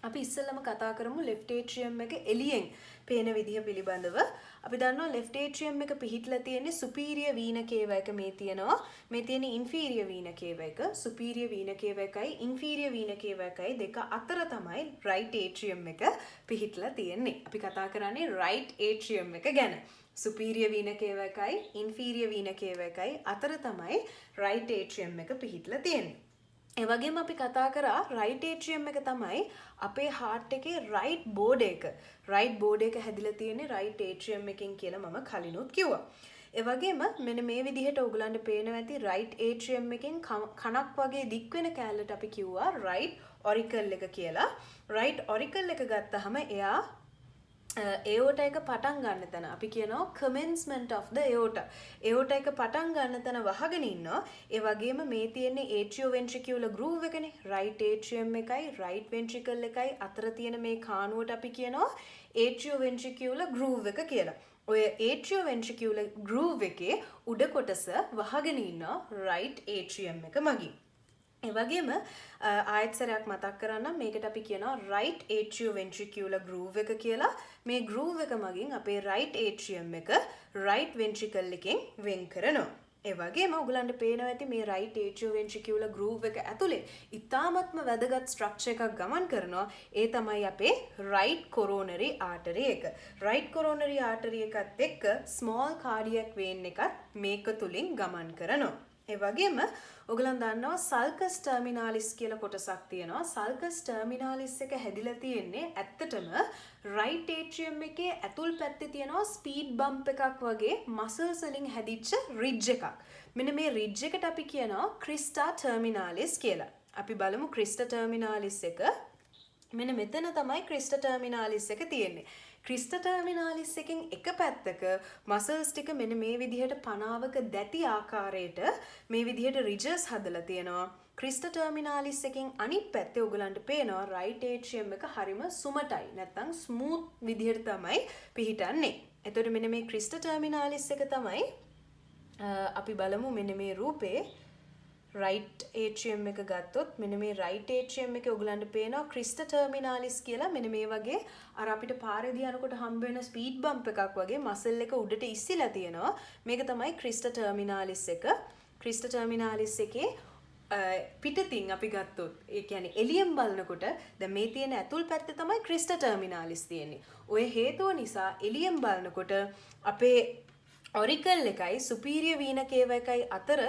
අපි ඉස්සෙල්ලම කතා කරමු left atrium එක එළියෙන් පේන විදිහ පිළිබඳව. අපි දන්නවා left atrium එක පිහිටලා තියෙන්නේ superior vena cava එක මේ තියෙනවා. මේ තියෙන්නේ inferior vena cava එක. superior vena cava එකයි inferior vena cava එකයි දෙක අතර තමයි right atrium එක පිහිටලා තියෙන්නේ. අපි කතා කරන්නේ right atrium එක ගැන. superior vena cava එකයි inferior vena cava එකයි අතර තමයි right atrium එක පිහිටලා තියෙන්නේ. ඒ වගේම අපි කතා කරා right atrium එක තමයි අපේ heart එකේ right board එක. right board එක හැදිලා තියෙන්නේ right atrium එකෙන් කියලා මම කලිනුත් කිව්වා. ඒ වගේම මෙන්න මේ විදිහට ඔයගලන්ට පේනවා ඇති right atrium එකෙන් කණක් වගේ දික් වෙන කැලලට අපි කිව්වා right auricle එක කියලා. right auricle එක ගත්තාම එයා aorta එක පටන් ගන්න තැන අපි කියනවා commencement of the aorta. aorta එක පටන් ගන්න තැන වහගෙන ඉන්නවා. ඒ වගේම මේ තියෙන්නේ atrioventricular groove එකනේ. right atrium එකයි right ventricle එකයි අතර තියෙන මේ කානුවට අපි කියනවා atrioventricular groove එක කියලා. ඔය atrioventricular groove එකේ උඩ කොටස වහගෙන ඉන්නවා right atrium එක මගින්. ඒ වගේම ආයෙත් සරයක් මතක් කරන්නම් මේකට අපි කියනවා right atrioventricular groove එක කියලා. මේ groove එක මගින් අපේ right atrium එක right ventricle එකෙන් වෙන් කරනවා. ඒ වගේම ඔයගලන්ට පේනවා ඇති මේ right atrioventricular groove එක ඇතුලේ ඉතාමත්ම වැදගත් structure එකක් ගමන් කරනවා. ඒ තමයි අපේ right coronary artery එක. right coronary artery එකත් එක්ක small cardiac vein එකත් මේක තුලින් ගමන් කරනවා. ඒ වගේම ඔයගලන් දන්නවා sulcus terminalis කියලා කොටසක් තියෙනවා. sulcus terminalis එක හැදිලා තියෙන්නේ ඇත්තටම right atrium එකේ ඇතුල් පැත්තේ තියෙනවා speed bump එකක් වගේ muscles වලින් හැදිච්ච ridge එකක්. මෙන්න මේ ridge එකට අපි කියනවා crista terminalis කියලා. අපි බලමු crista terminalis එක. මෙන්න මෙතන තමයි crista terminalis එක තියෙන්නේ. crista terminalis එකෙන් එක පැත්තක muscles ටික මෙන්න මේ විදිහට පනාවක දැටි ආකාරයට මේ විදිහට ridges හදලා තියෙනවා. crista terminalis එකෙන් අනිත් පැත්තේ ඔයගලන්ට පේනවා right atrium එක හරිම සුමටයි නැත්නම් smooth විදිහට තමයි පිහිටන්නේ. එතකොට මෙන්න මේ crista terminalis එක තමයි අපි බලමු මෙන්න මේ රූපේ right atrium එක ගත්තොත් මෙන්න මේ right atrium එකේ ඔයගලන්ට පේනවා crista terminalis කියලා මෙන්න මේ වගේ අර අපිට පාරේදී යනකොට හම්බ වෙන speed bump එකක් වගේ muscle එක උඩට ඉස්සිලා තියෙනවා. මේක තමයි crista terminalis එක. crista terminalis එකේ පිටතින් අපි ගත්තොත් ඒ කියන්නේ එළියෙන් බලනකොට දැන් මේ තියෙන ඇතුල් පැත්තේ තමයි crista terminalis තියෙන්නේ. ඔය හේතුව නිසා එළියෙන් බලනකොට අපේ ඔරිකල් එකයි superior vena cava එකයි අතර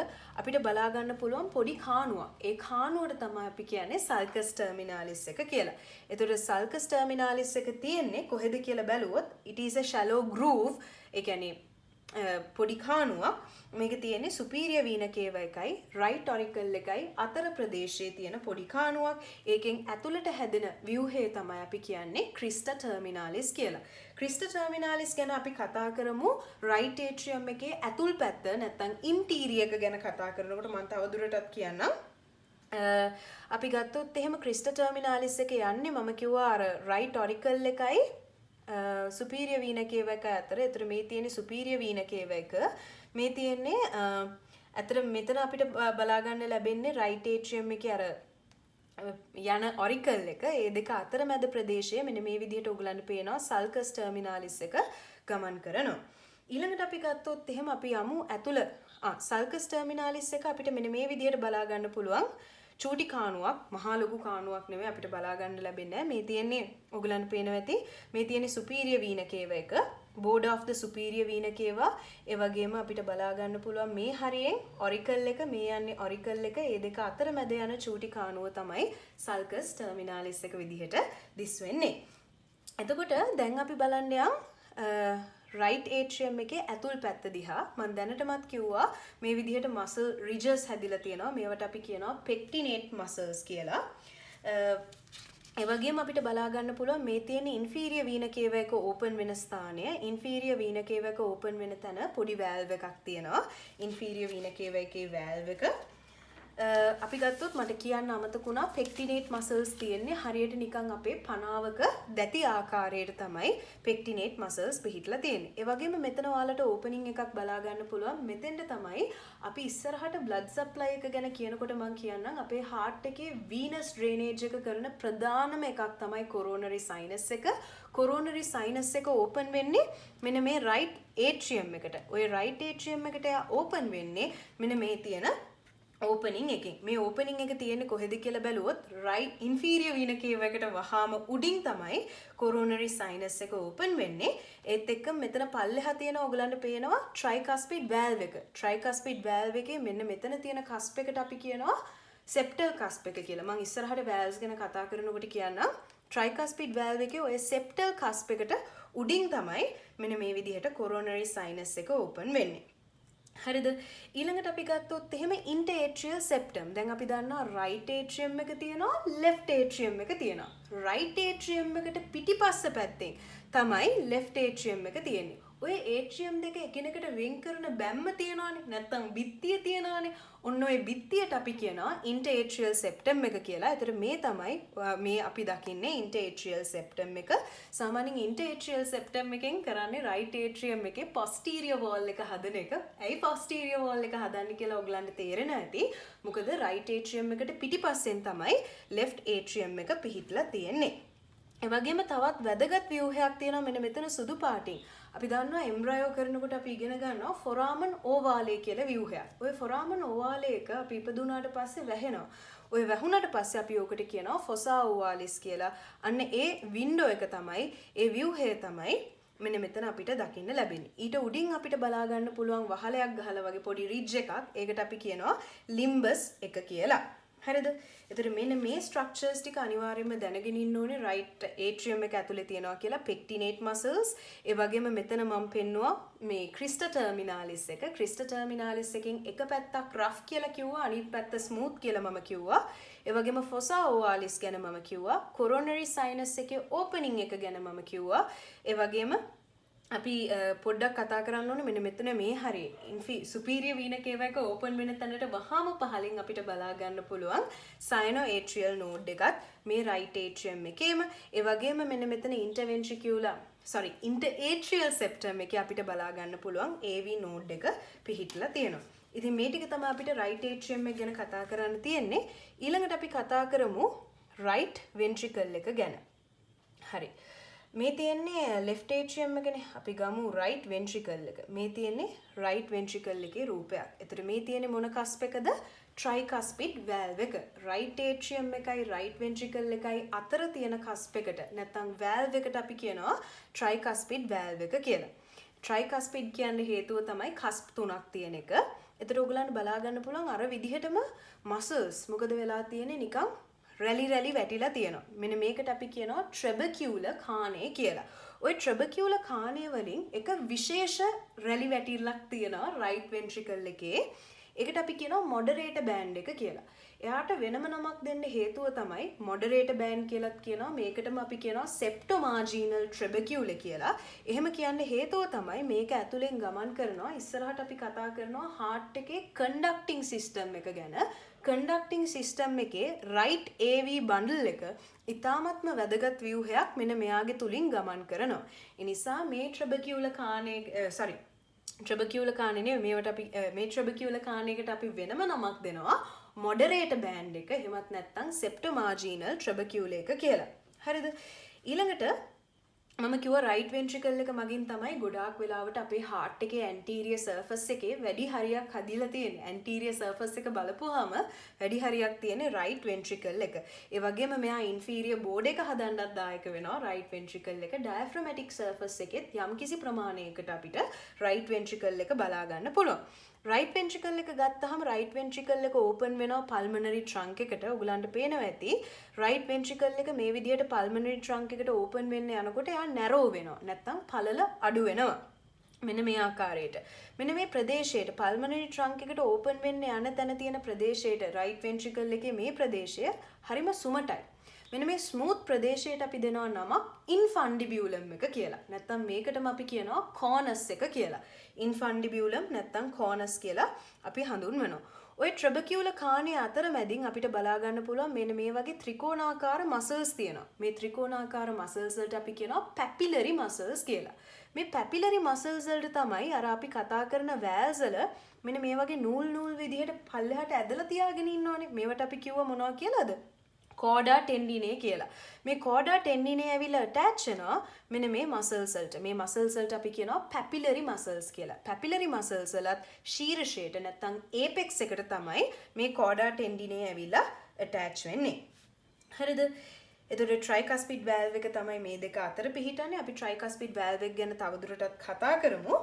අපිට බලා ගන්න පුළුවන් පොඩි කානුවක්. ඒ කානුවට තමයි අපි කියන්නේ sulcus terminalis එක කියලා. ඒතර sulcus terminalis එක තියෙන්නේ කොහෙද කියලා බැලුවොත් it is a shallow groove. ඒ කියන්නේ පොඩි කානුවක්. මේක තියෙන්නේ superior vena cava එකයි right auricle එකයි අතර ප්‍රදේශයේ තියෙන පොඩි කානුවක්. ඒකෙන් ඇතුළට හැදෙන ව්‍යුහය තමයි අපි කියන්නේ crista terminalis කියලා. crista terminalis ගැන අපි කතා කරමු right atrium එකේ ඇතුල් පැත්ත නැත්නම් interior එක ගැන කතා කරනකොට මම තවදුරටත් කියන්නම්. අපි ගත්තොත් එහෙම crista terminalis එක යන්නේ මම කිව්වා අර right auricle එකයි superior vena cava එක අතර. ඒතර මේ තියෙන්නේ superior vena cava එක. මේ තියෙන්නේ අතර මෙතන අපිට බලා ගන්න ලැබෙන්නේ right atrium එකේ අර යන ඔරිකල් එක. ඒ දෙක අතර මැද ප්‍රදේශයේ මෙන්න මේ විදිහට ඔයගලන්ට පේනවා sulcus terminalis එක ගමන් කරනවා. ඊළඟට අපි ගත්තොත් එහෙම අපි යමු ඇතුළ sulcus terminalis එක අපිට මෙන්න මේ විදිහට බලා ගන්න පුළුවන්. චූටි කානුවක් මහා ලොකු කානුවක් නෙවෙයි අපිට බලා ගන්න ලැබෙන්නේ. මේ තියෙන්නේ ඔයගලන්ට පේනවා ඇති මේ තියෙන්නේ superior vena cava එක. border of the superior vena cava. ඒ වගේම අපිට බලා ගන්න පුළුවන් මේ හරියෙන් auricle එක මේ යන්නේ auricle එක. ඒ දෙක අතර මැද යන චූටි කානුව තමයි sulcus terminalis එක විදිහට දිස් වෙන්නේ. එතකොට දැන් අපි බලන්න යම් right atrium එකේ ඇතුල් පැත්ත දිහා. මම දැනටමත් කිව්වා මේ විදිහට muscle ridges හැදිලා තියෙනවා. මේවට අපි කියනවා pectinate muscles කියලා. ඒ වගේම අපිට බලා ගන්න පුළුවන් මේ තියෙන inferior vena cava එක open වෙන ස්ථානය. inferior vena cava එක open වෙන තැන පොඩි valve එකක් තියෙනවා. inferior vena cava එකේ valve එක අපි ගත්තොත් මට කියන්න අමතකුණා pectinate muscles තියෙන්නේ හරියට නිකන් අපේ පනාවක දැටි ආකාරයට තමයි pectinate muscles පිහිටලා තියෙන්නේ. ඒ වගේම මෙතන ඔයාලට opening එකක් බලා ගන්න පුළුවන්. මෙතෙන්ට තමයි අපි ඉස්සරහට blood supply එක ගැන කියනකොට මම කියන්නම් අපේ heart එකේ venous drainage එක කරන ප්‍රධානම එකක් තමයි coronary sinus එක. coronary sinus එක open වෙන්නේ මෙන්න මේ right atrium එකට. ඔය right atrium එකට open වෙන්නේ මෙන්න මේ තියෙන opening එකෙන්. මේ opening එක තියෙන්නේ කොහෙද කියලා බැලුවොත් right inferior vena cava එකට වහාම උඩින් තමයි coronary sinus එක open වෙන්නේ. ඒත් එක්ක මෙතන පල්ලෙහා තියෙන ඔයගලන්ට පේනවා tricuspid valve එක. tricuspid valve එකේ මෙන්න මෙතන තියෙන cusp එකට අපි කියනවා septal cusp එක කියලා. මම ඉස්සරහට valves ගැන කතා කරනකොට කියන්නම්. tricuspid valve එකේ ඔය septal cusp එකට උඩින් තමයි මෙන්න මේ විදිහට coronary sinus එක open වෙන්නේ. හරිද? ඊළඟට අපි ගත්තොත් එහෙම ඉන්ටර්එට්‍රියල් සෙප්ටම්. දැන් අපි දන්නවා රයිට් ඒට්‍රියම් එක තියෙනවා, ලෙෆ්ට් ඒට්‍රියම් එක තියෙනවා. රයිට් ඒට්‍රියම් එකට පිටිපස්ස පැත්තෙන් තමයි ලෙෆ්ට් ඒට්‍රියම් එක තියෙන්නේ. ඔය ඒට්‍රියම් දෙක එකිනෙකට වෙන් කරන බැම්ම තියෙනවානේ. නැත්තම් බිත්තිය තියෙනවානේ. ඔන්න ඔය බිත්තියට අපි කියනවා ඉන්ටර්එට්‍රියල් සෙප්ටම් එක කියලා. ඒතර මේ තමයි මේ අපි දකින්නේ ඉන්ටර්එට්‍රියල් සෙප්ටම් එක. සාමාන්‍යයෙන් ඉන්ටර්එට්‍රියල් සෙප්ටම් එකෙන් කරන්නේ රයිට් ඒට්‍රියම් එකේ පොස්ටීරියර් වෝල් එක හදන එක. ඇයි පොස්ටීරියර් වෝල් එක හදන්නේ කියලා ඔයගලන්ට තේරෙන ඇති. මොකද රයිට් ඒට්‍රියම් එකට පිටිපස්සෙන් තමයි ලෙෆ්ට් ඒට්‍රියම් එක පිහිටලා තියෙන්නේ. ඒ වගේම තවත් වැදගත් ව්‍යුහයක් තියෙනවා මෙන්න මෙතන සුදු පාටින්. අපි දන්නවා එම්බ්‍රයෝ කරනකොට අපි ඉගෙන ගන්නවා ෆොරාමන් ඕවාලේ කියලා ව්‍යුහයක්. ওই ෆොරාමන් ඕවාලේ එක අපි ඉපදුනාට පස්සේ වැහෙනවා. ওই වැහුණාට පස්සේ අපි ඕකට කියනවා ෆොසා ඕවාලිස් කියලා. අන්න ඒ වින්ඩෝ එක තමයි, ඒ ව්‍යුහය තමයි මෙන්න මෙතන අපිට දකින්න ලැබෙන්නේ. ඊට උඩින් අපිට බලා ගන්න පුළුවන් වහලයක් ගහලා වගේ පොඩි රිජ් එකක්. ඒකට අපි කියනවා ලිම්බස් එක කියලා. හරිද? එතකොට මෙන්න මේ ස්ට්‍රක්චර්ස් ටික අනිවාර්යයෙන්ම දැනගෙන ඉන්න ඕනේ රයිට් ඒට්‍රියම් එක ඇතුලේ තියෙනවා කියලා පෙක්ටිනේට් මසල්ස්. ඒ වගේම මෙතන මම පෙන්නුවා මේ ක්‍රිස්ටා ටර්මිනාලිස් එක. ක්‍රිස්ටා ටර්මිනාලිස් එකෙන් එක පැත්තක් රෆ් කියලා කිව්වා, අනිත් පැත්ත ස්මූත් කියලා මම කිව්වා. ඒ වගේම ෆොසා ඕවාලිස් ගැන මම කිව්වා. කොරොනරි සයිනස් එකේ ඕපනින් එක ගැන මම කිව්වා. ඒ වගේම අපි පොඩ්ඩක් කතා කරන්න ඕනේ මෙන්න මෙතන මේ හරිය සුපීරියර් වීන කේව එක ඕපන් වෙන තැනට වහාම පහලින් අපිට බලා ගන්න පුළුවන් සයනෝ ඒට්‍රියල් නෝඩ් එකත් මේ රයිට් ඒට්‍රියම් එකේම. ඒ වගේම මෙන්න මෙතන ඉන්ටර්එට්‍රියල් සෙප්ටම් එකේ අපිට බලා ගන්න පුළුවන් AV නෝඩ් එක පිහිටලා තියෙනවා. ඉතින් මේ ටික තමයි අපිට රයිට් ඒට්‍රියම් එක ගැන කතා කරන්න තියෙන්නේ. ඊළඟට අපි කතා කරමු රයිට් වෙන්ට්‍රිකල් එක ගැන. හරි. මේ තියෙන්නේ ලෙෆ්ට් ඒට්‍රියම් එකනේ. අපි ගමු රයිට් වෙන්ට්‍රිකල් එක. මේ තියෙන්නේ රයිට් වෙන්ට්‍රිකල් එකේ රූපයක්. එතකොට මේ තියෙන්නේ මොන කස්ප් එකද? ට්‍රයිකස්පිඩ් වැල්ව් එක. රයිට් ඒට්‍රියම් එකයි රයිට් වෙන්ට්‍රිකල් එකයි අතර තියෙන කස්ප් එකට නැත්නම් වැල්ව් එකට අපි කියනවා ට්‍රයිකස්පිඩ් වැල්ව් එක කියලා. ට්‍රයිකස්පිඩ් කියන්නේ හේතුව තමයි කස්ප් තුනක් තියෙන එක. එතකොට ඔයගලන්ට බලා ගන්න පුළුවන් අර විදිහටම මසල්ස් මොකද වෙලා තියෙන්නේ නිකන් රැලි වැටිලා තියෙනවා. මෙන්න මේකට අපි කියනවා ට්‍රැබකියුලර් කානේ කියලා. ওই ට්‍රැබකියුලර් කානේ වලින් එක විශේෂ රැලි වැටිල්ලක් තියෙනවා රයිට් වෙන්ට්‍රිකල් එකේ. ඒකට අපි කියනවා මොඩරේටර් බෑන්ඩ් එක කියලා. එයාට වෙනම නමක් දෙන්න හේතුව තමයි මොඩරේටර් බෑන්ඩ් කියලාත් කියනවා. මේකටම අපි කියනවා සෙප්ටෝමාජිනල් ට්‍රැබකියුලර් කියලා. එහෙම කියන්න හේතුව තමයි මේක ඇතුලෙන් ගමන් කරනවා. ඉස්සරහට අපි කතා කරනවා හાર્ට් එකේ කන්ඩක්ටිං සිස්ටම් එක ගැන. කන්ඩක්ටිං සිස්ටම් එකේ රයිට් AV බන්ඩල් එක ඉතාමත්ම වැදගත් ව්‍යුහයක් මෙන්න මෙයාගේ තුලින් ගමන් කරනවා. ඒ නිසා මේ ට්‍රැබකියුලර් කානේ මේවට අපි මේ ට්‍රැබකියුලර් කානේකට අපි වෙනම නමක් දෙනවා මොඩරේටර් බෑන්ඩ් එක. එහෙමත් නැත්නම් සෙප්ටෝමාජිනල් ට්‍රැබකියුලර් එක කියලා. හරිද? ඊළඟට මම කිව්වා රයිට් වෙන්ට්‍රිකල් එක මගින් තමයි ගොඩාක් වෙලාවට අපේ හાર્ට් එකේ ඇන්ටීරියර් සර්ෆස් එකේ වැඩි හරියක් හදිලා තියෙන්නේ. ඇන්ටීරියර් සර්ෆස් එක බලපුවාම වැඩි හරියක් තියෙන්නේ රයිට් වෙන්ට්‍රිකල් එක. ඒ වගේම මෙයා ඉන්ෆීරියර් බෝඩ් එක හදන්නත් දායක වෙනවා රයිට් වෙන්ට්‍රිකල් එක. ඩයෆ්‍රැමැටික් සර්ෆස් එකෙත් යම්කිසි ප්‍රමාණයකට අපිට රයිට් වෙන්ට්‍රිකල් එක බලා ගන්න පුළුවන්. රයිට් වෙන්ට්‍රිකල් එක ගත්තාම රයිට් වෙන්ට්‍රිකල් එක ඕපන් වෙනවා පල්මනරි ට්‍රන්ක් එකට. ඔයගලන්ට පේනවා ඇති රයිට් වෙන්ට්‍රිකල් එක මේ විදිහට පල්මනරි ට්‍රන්ක් එකට ඕපන් වෙන්න යනකොට එයා නැරෝ වෙනවා. නැත්තම් පළල අඩු වෙනවා. මෙන්න මේ ආකාරයට. මෙන්න මේ ප්‍රදේශයට පල්මනරි ට්‍රන්ක් එකට ඕපන් වෙන්න යන තැන තියෙන ප්‍රදේශයට රයිට් වෙන්ට්‍රිකල් එකේ මේ ප්‍රදේශය හරිම සුමටයි. මෙන්න මේ ස්මූත් ප්‍රදේශයට අපි දෙනවා නමක් ඉන්ෆන්ඩිබියුලම් එක කියලා. නැත්තම් මේකටම අපි කියනවා කෝනස් එක කියලා. ඉන්ෆන්ඩිබියුලම් නැත්තම් කෝනස් කියලා අපි හඳුන්වනවා. ওই ට්‍රැබකියුලර් කානේ අතර මැදින් අපිට බලා ගන්න පුළුවන් මෙන්න මේ වගේ ත්‍රිකෝණාකාර මසල්ස් තියෙනවා. මේ ත්‍රිකෝණාකාර මසල්ස් වලට අපි කියනවා පැපිලරි මසල්ස් කියලා. මේ පැපිලරි මසල්ස් වලට තමයි අර අපි කතා කරන වැල්ස් වල මෙන්න මේ වගේ නූල් විදිහට පල්ලෙහාට ඇදලා තියාගෙන ඉන්නවනේ. මේවට අපි කිව්ව මොනවා කියලාද? කෝඩා ටෙන්ඩිනේ කියලා. මේ කෝඩා ටෙන්ඩිනේ ඇවිල්ලා ඇටච් වෙනවා මෙන්න මේ මසල්ස් වලට. මේ මසල්ස් වලට අපි කියනවා පැපිලරි මසල්ස් කියලා. පැපිලරි මසල්ස් වලත් ශීර්ෂයට නැත්තම් ඒපෙක්ස් එකට තමයි මේ කෝඩා ටෙන්ඩිනේ ඇවිල්ලා ඇටච් වෙන්නේ. හරිද? එතකොට ට්‍රයිකස්පිඩ් වැල්ව් එක තමයි මේ දෙක අතර පිහිටන්නේ. අපි ට්‍රයිකස්පිඩ් වැල්ව් එක ගැන තවදුරටත් කතා කරමු.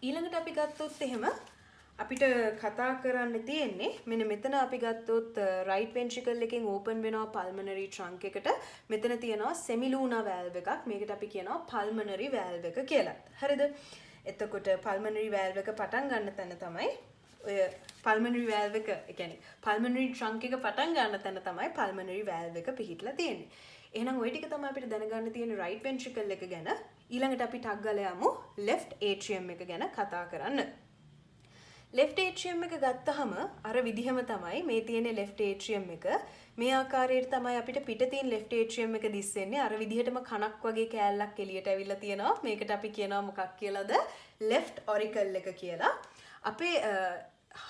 ඊළඟට අපි ගත්තොත් එහෙම අපිට කතා කරන්න තියෙන්නේ මෙන්න මෙතන අපි ගත්තොත් රයිට් වෙන්ට්‍රිකල් එකෙන් ඕපන් වෙනවා පල්මනරි ට්‍රන්ක් එකට. මෙතන තියෙනවා සෙමිලූනා වැල්ව් එකක්. මේකට අපි කියනවා පල්මනරි වැල්ව් එක කියලා. හරිද? එතකොට pulmonary valve එක පටන් ගන්න තැන තමයි ඔය pulmonary valve එක, ඒ කියන්නේ pulmonary trunk එක පටන් ගන්න තැන තමයි pulmonary valve එක පිහිටලා තියෙන්නේ. එහෙනම් ওই ටික තමයි අපිට දැනගන්න තියෙන right ventricle එක ගැන. ඊළඟට අපි ටක් ගාලා යමු left atrium එක ගැන කතා කරන්න. left atrium එක ගත්තහම අර විදිහම තමයි මේ තියෙන left atrium එක. මේ ආකාරයට තමයි අපිට පිට තියෙන left atrium එක දිස්සෙන්නේ. අර විදිහටම කණක් වගේ කෑල්ලක් එළියට ඇවිල්ලා තියෙනවා. මේකට අපි කියනවා මොකක් කියලාද? left auricle එක කියලා. අපේ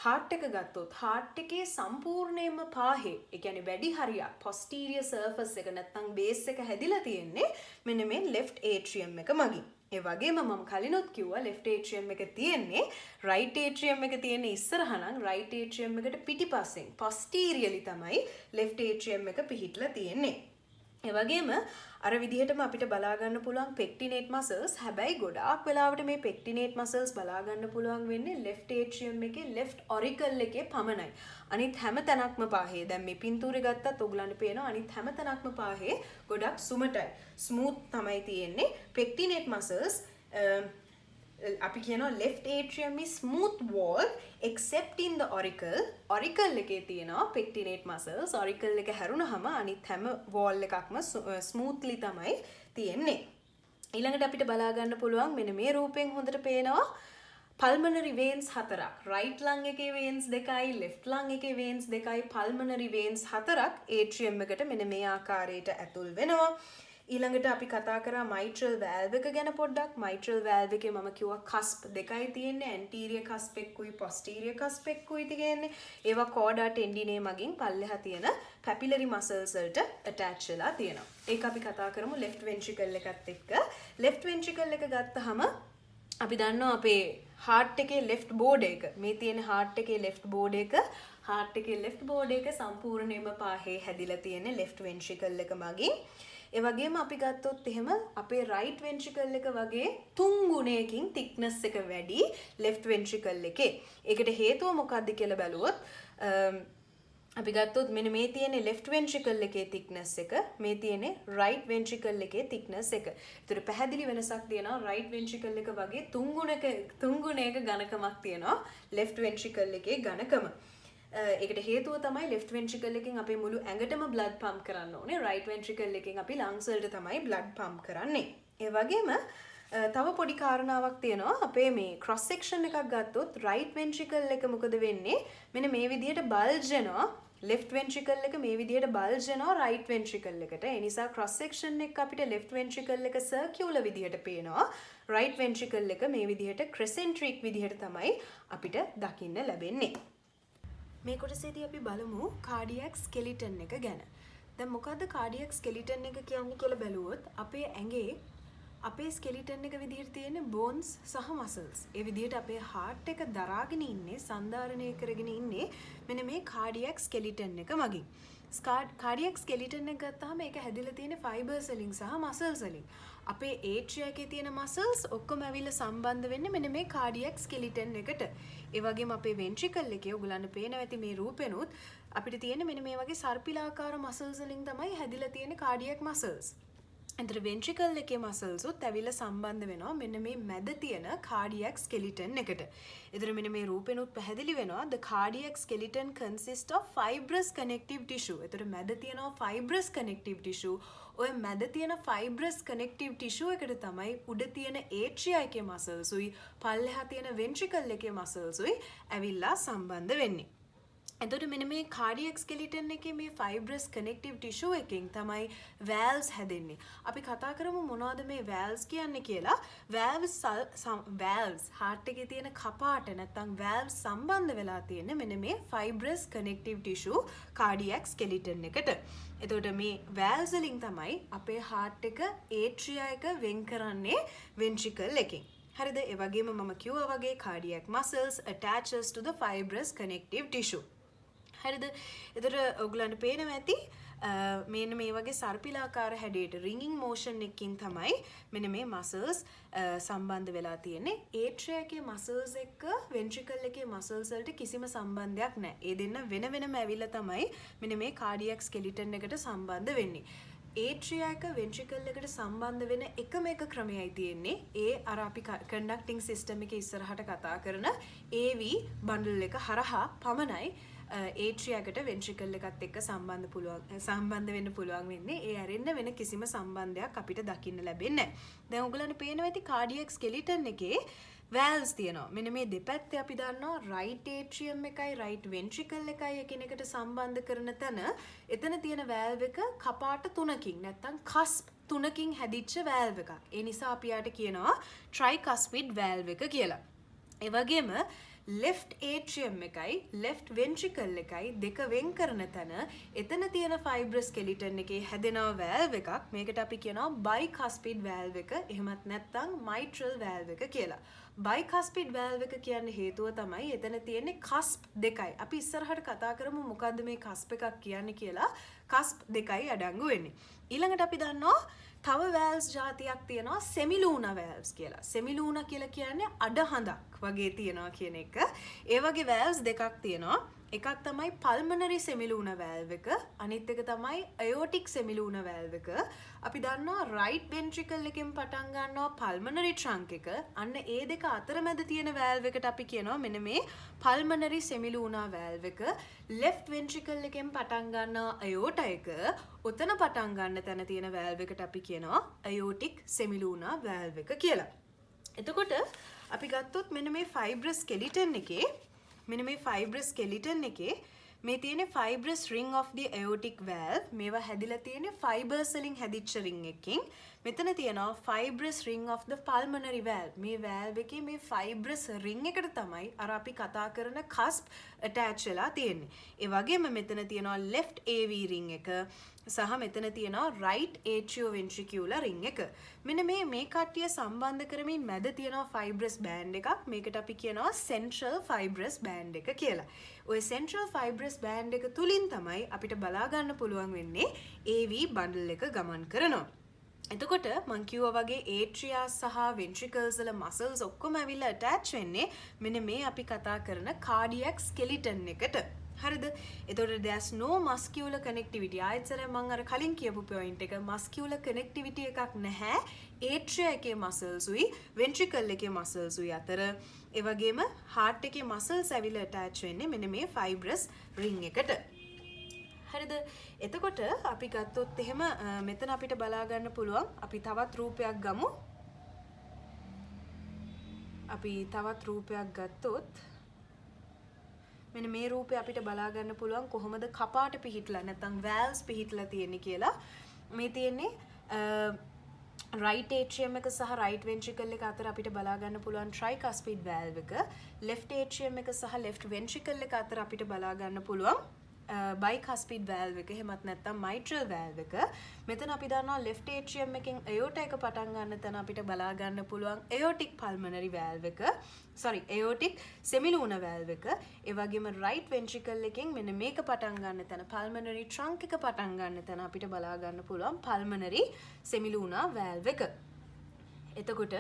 heart එක ගත්තොත් heart එකේ සම්පූර්ණයෙන්ම පාහේ, ඒ කියන්නේ වැඩි හරියක් posterior surface එක නැත්නම් base එක හැදිලා තියෙන්නේ මෙන්න මේ left atrium එක මගින්. ඒ වගේම මම කලිනුත් කිව්වා left atrium එක තියෙන්නේ right atrium එක තියෙන්නේ ඉස්සරහ නම් right atrium එකට පිටිපස්සෙන් posteriorly තමයි left atrium එක පිහිටලා තියෙන්නේ. ඒ වගේම අර විදිහටම අපිට බලා ගන්න පුළුවන් pectinate muscles. හැබැයි ගොඩාක් වෙලාවට මේ pectinate muscles බලා ගන්න පුළුවන් වෙන්නේ left atrium එකේ left auricle එකේ පමණයි. අනිත් හැම තැනක්ම පාහේ. දැන් මේ පින්තූරේ ගත්තත් ඔයගලන්ට පේනවා අනිත් හැම තැනක්ම පාහේ ගොඩක් සුමටයි. smooth තමයි තියෙන්නේ. pectinate muscles අපි කියනවා left atrium is smooth wall except in the auricle. auricle එකේ තියෙනවා pectinate muscles. auricle එක හැරුණාම අනිත් හැම wall එකක්ම smoothly තමයි තියෙන්නේ. ඊළඟට අපිට බලා ගන්න පුළුවන් මෙන්න මේ රූපෙන් හොඳට පේනවා pulmonary veins 4ක්. right lung එකේ veins 2යි, left lung එකේ veins 2යි, pulmonary veins 4ක් atrium එකට මෙන්න මේ ආකාරයට ඇතුල් වෙනවා. ඊළඟට අපි කතා කරා mitral valve එක ගැන පොඩ්ඩක්. mitral valve එකේ මම කිව්වා cusp දෙකයි තියෙන්නේ. anterior cusp එකකුයි posterior cusp එකකුයි තියෙන්නේ. ඒවා chorda tendineae මගින් පල්ලෙහා තියෙන papillary muscles වලට attach වෙලා තියෙනවා. ඒක අපි කතා කරමු left ventricle එකත් එක්ක. left ventricle එක ගත්තහම අපි දන්නවා අපේ heart එකේ left board එක. මේ තියෙන heart එකේ left board එක. heart එකේ left board එක සම්පූර්ණයෙන්ම පාහේ හැදිලා තියෙන left ventricle එක මගින්. ඒ වගේම අපි ගත්තොත් එහෙම අපේ right ventricle එක වගේ 3 ගුණයකින් thickness එක වැඩි left ventricle එකේ. ඒකට හේතුව මොකක්ද කියලා බැලුවොත් අපි ගත්තොත් මෙන්න මේ තියෙන left ventricle එකේ thickness එක, මේ තියෙන right ventricle එකේ thickness එක. ඒතර පැහැදිලි වෙනසක් තියෙනවා. right ventricle එක වගේ 3 ගුණයක ඝනකමක් තියෙනවා left ventricle එකේ ඝනකම. ඒකට හේතුව තමයි left ventricle එකෙන් අපේ මුළු ඇඟටම blood pump කරන්න ඕනේ. right ventricle එකෙන් අපි lungs වලට තමයි blood pump කරන්නේ. ඒ වගේම තව පොඩි කාරණාවක් තියෙනවා. අපේ මේ cross section එකක් ගත්තොත් right ventricle එක මොකද වෙන්නේ? මෙන්න මේ විදිහට bulge වෙනවා. left ventricle එක මේ විදිහට bulge වෙනවා right ventricle එකට. ඒ නිසා cross section එක අපිට left ventricle එක circular විදිහට පේනවා. right ventricle එක මේ විදිහට concentric විදිහට තමයි අපිට දකින්න ලැබෙන්නේ. මේ කොටසේදී අපි බලමු cardiac skeleton එක ගැන. දැන් මොකද්ද cardiac skeleton එක කියන්නේ කියලා බැලුවොත් අපේ ඇඟේ අපේ skeleton එක විදිහට තියෙන bones සහ muscles. ඒ විදිහට අපේ heart එක දරාගෙන ඉන්නේ, සංධාරණය කරගෙන ඉන්නේ මෙන්න මේ cardiac skeleton එක මගින්. cardiac skeleton එක ගත්තාම ඒක හැදිලා තියෙන fibers වලින් සහ muscles වලින්. අපේ atria එකේ තියෙන muscles ඔක්කොම ඇවිල්ලා සම්බන්ධ වෙන්නේ මෙන්න මේ cardiac skeleton එකට. ඒ වගේම අපේ ventricle එකේ ඔයගලන්ට පේනවා ඇති මේ රූපෙනුත් අපිට තියෙන මෙන්න මේ වගේ සර්පිලාකාර muscles වලින් තමයි හැදිලා තියෙන cardiac muscles. එතන ventricle එකේ muscles උත් ඇවිල්ලා සම්බන්ධ වෙනවා මෙන්න මේ මැද තියෙන cardiac skeleton එකට. එතන මෙන්න මේ රූපෙනුත් පැහැදිලි වෙනවා the cardiac skeleton consists of fibrous connective tissue. එතන මැද තියෙනවා fibrous connective tissue. ඔය මැද තියෙන fibrous connective tissue එකට තමයි උඩ තියෙන atria එකේ muscles උයි පල්ලෙහා තියෙන ventricle එකේ muscles උයි ඇවිල්ලා සම්බන්ධ වෙන්නේ. එතකොට මෙන්න මේ cardiac skeleton එකේ මේ fibrous connective tissue එකෙන් තමයි valves හැදෙන්නේ. අපි කතා කරමු මොනවද මේ valves කියන්නේ කියලා. valves heart එකේ තියෙන කපාට නැත්නම් valves සම්බන්ධ වෙලා තියෙන මෙන්න මේ fibrous connective tissue cardiac skeleton එකට. එතකොට මේ valves වලින් තමයි අපේ heart එක atria එක වෙන් කරන්නේ ventricle එකෙන්. හරිද? ඒ වගේම මම කිව්වා වගේ cardiac muscles attaches to the fibrous connective tissue. හරිද? එතකොට ඔයගලන්ට පේනවා ඇති මෙන්න මේ වගේ සර්පිලාකාර හැඩයට ringing motion එකකින් තමයි මෙන්න මේ muscles සම්බන්ධ වෙලා තියෙන්නේ. atria එකේ muscles එක්ක ventricle එකේ muscles වලට කිසිම සම්බන්ධයක් නැහැ. ඒ දෙන්න වෙන වෙනම ඇවිල්ලා තමයි මෙන්න මේ cardiac skeleton එකට සම්බන්ධ වෙන්නේ. ඒට්‍රියා එක වෙන්ට්‍රිකල් එකට සම්බන්ධ වෙන එකම එක ක්‍රමයයි තියෙන්නේ. ඒ අර අපි කන්ඩක්ටිං සිස්ටම් එකේ ඉස්සරහට කතා කරන AV බන්ඩල් එක හරහා පමණයි ඒට්‍රියා එකට වෙන්ට්‍රිකල් එකත් එක්ක සම්බන්ධ වෙන්න පුළුවන් වෙන්නේ. ඒ ඇරෙන්න වෙන කිසිම සම්බන්ධයක් අපිට දකින්න ලැබෙන්නේ නැහැ. දැන් ඔයගලන්ට පේනවා ඇති කාඩියැක් ස්කෙලිටන් එකේ වැල්ස් තියෙනවා. මෙන්න මේ දෙපැත්තේ අපි දන්නවා රයිට් ඒට්‍රියම් එකයි රයිට් වෙන්ට්‍රිකල් එකයි එකිනෙකට සම්බන්ධ කරන තැන එතන තියෙන වැල්ව් එක කපාට 3කින් නැත්තම් කස්ප් 3කින් හැදිච්ච වැල්ව් එකක්. ඒ නිසා අපි යාට කියනවා ට්‍රයිකස්පිඩ් වැල්ව් එක කියලා. ඒ වගේම left atrium එකයි left ventricle එකයි දෙක වෙන් කරන තැන එතන තියෙන fibrous skeleton එකේ හැදෙන valve එකක්. මේකට අපි කියනවා bicuspid valve එක. එහෙමත් නැත්නම් mitral valve එක කියලා. bicuspid valve එක කියන්නේ හේතුව තමයි එතන තියෙන්නේ cusp දෙකයි. අපි ඉස්සරහට කතා කරමු මොකද්ද මේ cusp එකක් කියන්නේ කියලා. cusp දෙකයි අඩංගු වෙන්නේ. ඊළඟට අපි දන්නවා තව වැල්ස් ජාතියක් තියෙනවා සෙමිලූනා වැල්ස් කියලා. සෙමිලූනා කියලා කියන්නේ අඩහඳක් වගේ තියනවා කියන එක. ඒ වගේ වැල්ස් දෙකක් තියෙනවා. එකක් තමයි පල්මනරි සෙමිලූනා වැල්ව් එක. අනිත් එක තමයි අයෝටික් සෙමිලූනා වැල්ව් එක. අපි දන්නවා රයිට් වෙන්ට්‍රිකල් එකෙන් පටන් ගන්නවා පල්මනරි ට්‍රන්ක් එක. අන්න ඒ දෙක අතරමැද තියෙන වැල්ව් එකට අපි කියනවා මෙන්න මේ පල්මනරි සෙමිලූනා වැල්ව් එක. ලෙෆ්ට් වෙන්ට්‍රිකල් එකෙන් පටන් ගන්නවා අයෝටා එක. උතන පටන් ගන්න තැන තියෙන වැල්ව් එකට අපි කියනවා අයෝටික් සෙමිලූනා වැල්ව් එක කියලා. එතකොට අපි ගත්තොත් මෙන්න මේ ෆයිබ්‍රස් ස්කෙලිටන් එකේ මෙන්න මේ fibrous skeleton එකේ මේ තියෙන fibrous ring of the aortic valve. මේවා හැදිලා තියෙන්නේ fibers වලින් හැදිච්ච ring එකකින්. මෙතන තියෙනවා fibrous ring of the pulmonary valve. මේ valve එකේ මේ fibrous ring එකට තමයි අර අපි කතා කරන cusp attach වෙලා තියෙන්නේ. ඒ වගේම මෙතන තියෙනවා left AV ring එක සහ මෙතන තියෙනවා right atrioventricular ring එක. මෙන්න මේ කට්ටිය සම්බන්ධ කරමින් මැද තියෙනවා fibrous band එකක්. මේකට අපි කියනවා central fibrous band එක කියලා. ඔය central fibrous band එක තුලින් තමයි අපිට බලා ගන්න පුළුවන් වෙන්නේ AV bundle එක ගමන් කරනවා. එතකොට මං කිව්වා වගේ atria සහ ventricles වල muscles ඔක්කොම ඇවිල්ලා attach වෙන්නේ මෙන්න මේ අපි කතා කරන cardiac skeleton එකට. හරිද? එතකොට there's no muscular connectivity. ආයෙත් මම අර කලින් කියපු point එක muscular connectivity එකක් නැහැ. atria එකේ muscles උයි ventricle එකේ muscles උයි අතර. ඒ වගේම heart එකේ muscles ඇවිල්ලා attach වෙන්නේ මෙන්න මේ fibrous ring එකට. හරිද? එතකොට අපි ගත්තොත් එහෙම මෙතන අපිට බලා ගන්න පුළුවන් අපි තවත් රූපයක් ගමු. අපි තවත් රූපයක් ගත්තොත් මෙන්න මේ රූපය අපිට බලා ගන්න පුළුවන් කොහොමද කපාට පිහිටලා නැත්නම් valves පිහිටලා තියෙන්නේ කියලා. මේ තියෙන්නේ right atrium එක සහ right ventricle එක අතර අපිට බලා ගන්න පුළුවන් tricuspid valve එක. left atrium එක සහ left ventricle එක අතර අපිට බලා ගන්න පුළුවන් bicuspid valve එක. එහෙමත් නැත්නම් mitral valve එක. මෙතන අපි දන්නවා left atrium එකෙන් aorta එක පටන් ගන්න තැන අපිට බලා ගන්න පුළුවන් aortic pulmonary valve එක. aortic semilunar valve එක. ඒ වගේම right ventricle එකෙන් මෙන්න මේක පටන් ගන්න තැන pulmonary trunk එක පටන් ගන්න තැන අපිට බලා ගන්න පුළුවන් pulmonary semilunar valve එක. එතකොට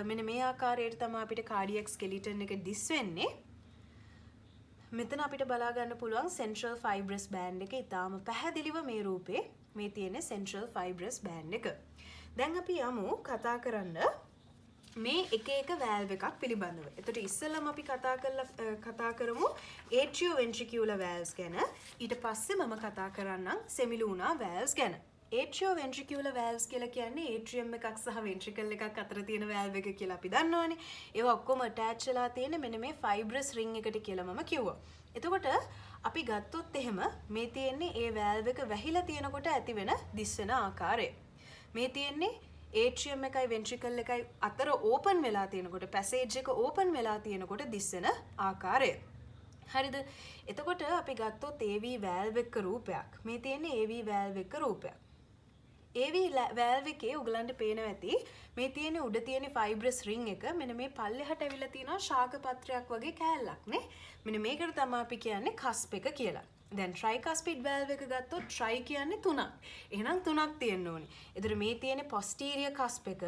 මෙන්න මේ ආකාරයට තමයි අපිට cardiac skeleton එක දිස් වෙන්නේ. මෙතන අපිට බලා ගන්න පුළුවන් central fibrous band එක. ඊටාම පැහැදිලිව මේ රූපේ මේ තියෙන central fibrous band එක. දැන් අපි යමු කතා කරන්න මේ එක එක valve එකක් පිළිබඳව. එතකොට ඉස්සෙල්ලාම අපි කතා කරමු atrioventricular valves ගැන. ඊට පස්සේ මම කතා කරන්නම් semilunar valves ගැන. atrioventricular valves කියලා කියන්නේ atrium එකක් සහ ventricle එකක් අතර තියෙන valve එක කියලා අපි දන්නවනේ. ඒවා ඔක්කොම attach වෙලා තියෙන මෙන්න මේ fibrous ring එකට කියලා මම කිව්වා. එතකොට අපි ගත්තොත් එහෙම මේ තියෙන්නේ ඒ valve එක වැහිලා තියෙනකොට ඇති වෙන දිස් වෙන ආකාරය. මේ තියෙන්නේ atrium එකයි ventricle එකයි අතර open වෙලා තියෙනකොට passage එක open වෙලා තියෙනකොට දිස් වෙන ආකාරය. හරිද? එතකොට අපි ගත්තොත් AV valve එක රූපයක්. මේ තියෙන්නේ AV valve එක රූපයක්. AV valve එකේ උගලන්ට පේනවා ඇති මේ තියෙන උඩ තියෙන fibrous ring එක මෙන්න මේ පල්ලෙහාට ඇවිල්ලා තියෙනවා ශාක පත්‍රයක් වගේ කෑල්ලක් නේ. මෙන්න මේකට තමයි අපි කියන්නේ cusp එක කියලා. දැන් tricuspid valve එක ගත්තොත් tri කියන්නේ 3ක්. එහෙනම් 3ක් තියෙන්න ඕනේ. ඒතර මේ තියෙන posterior cusp එක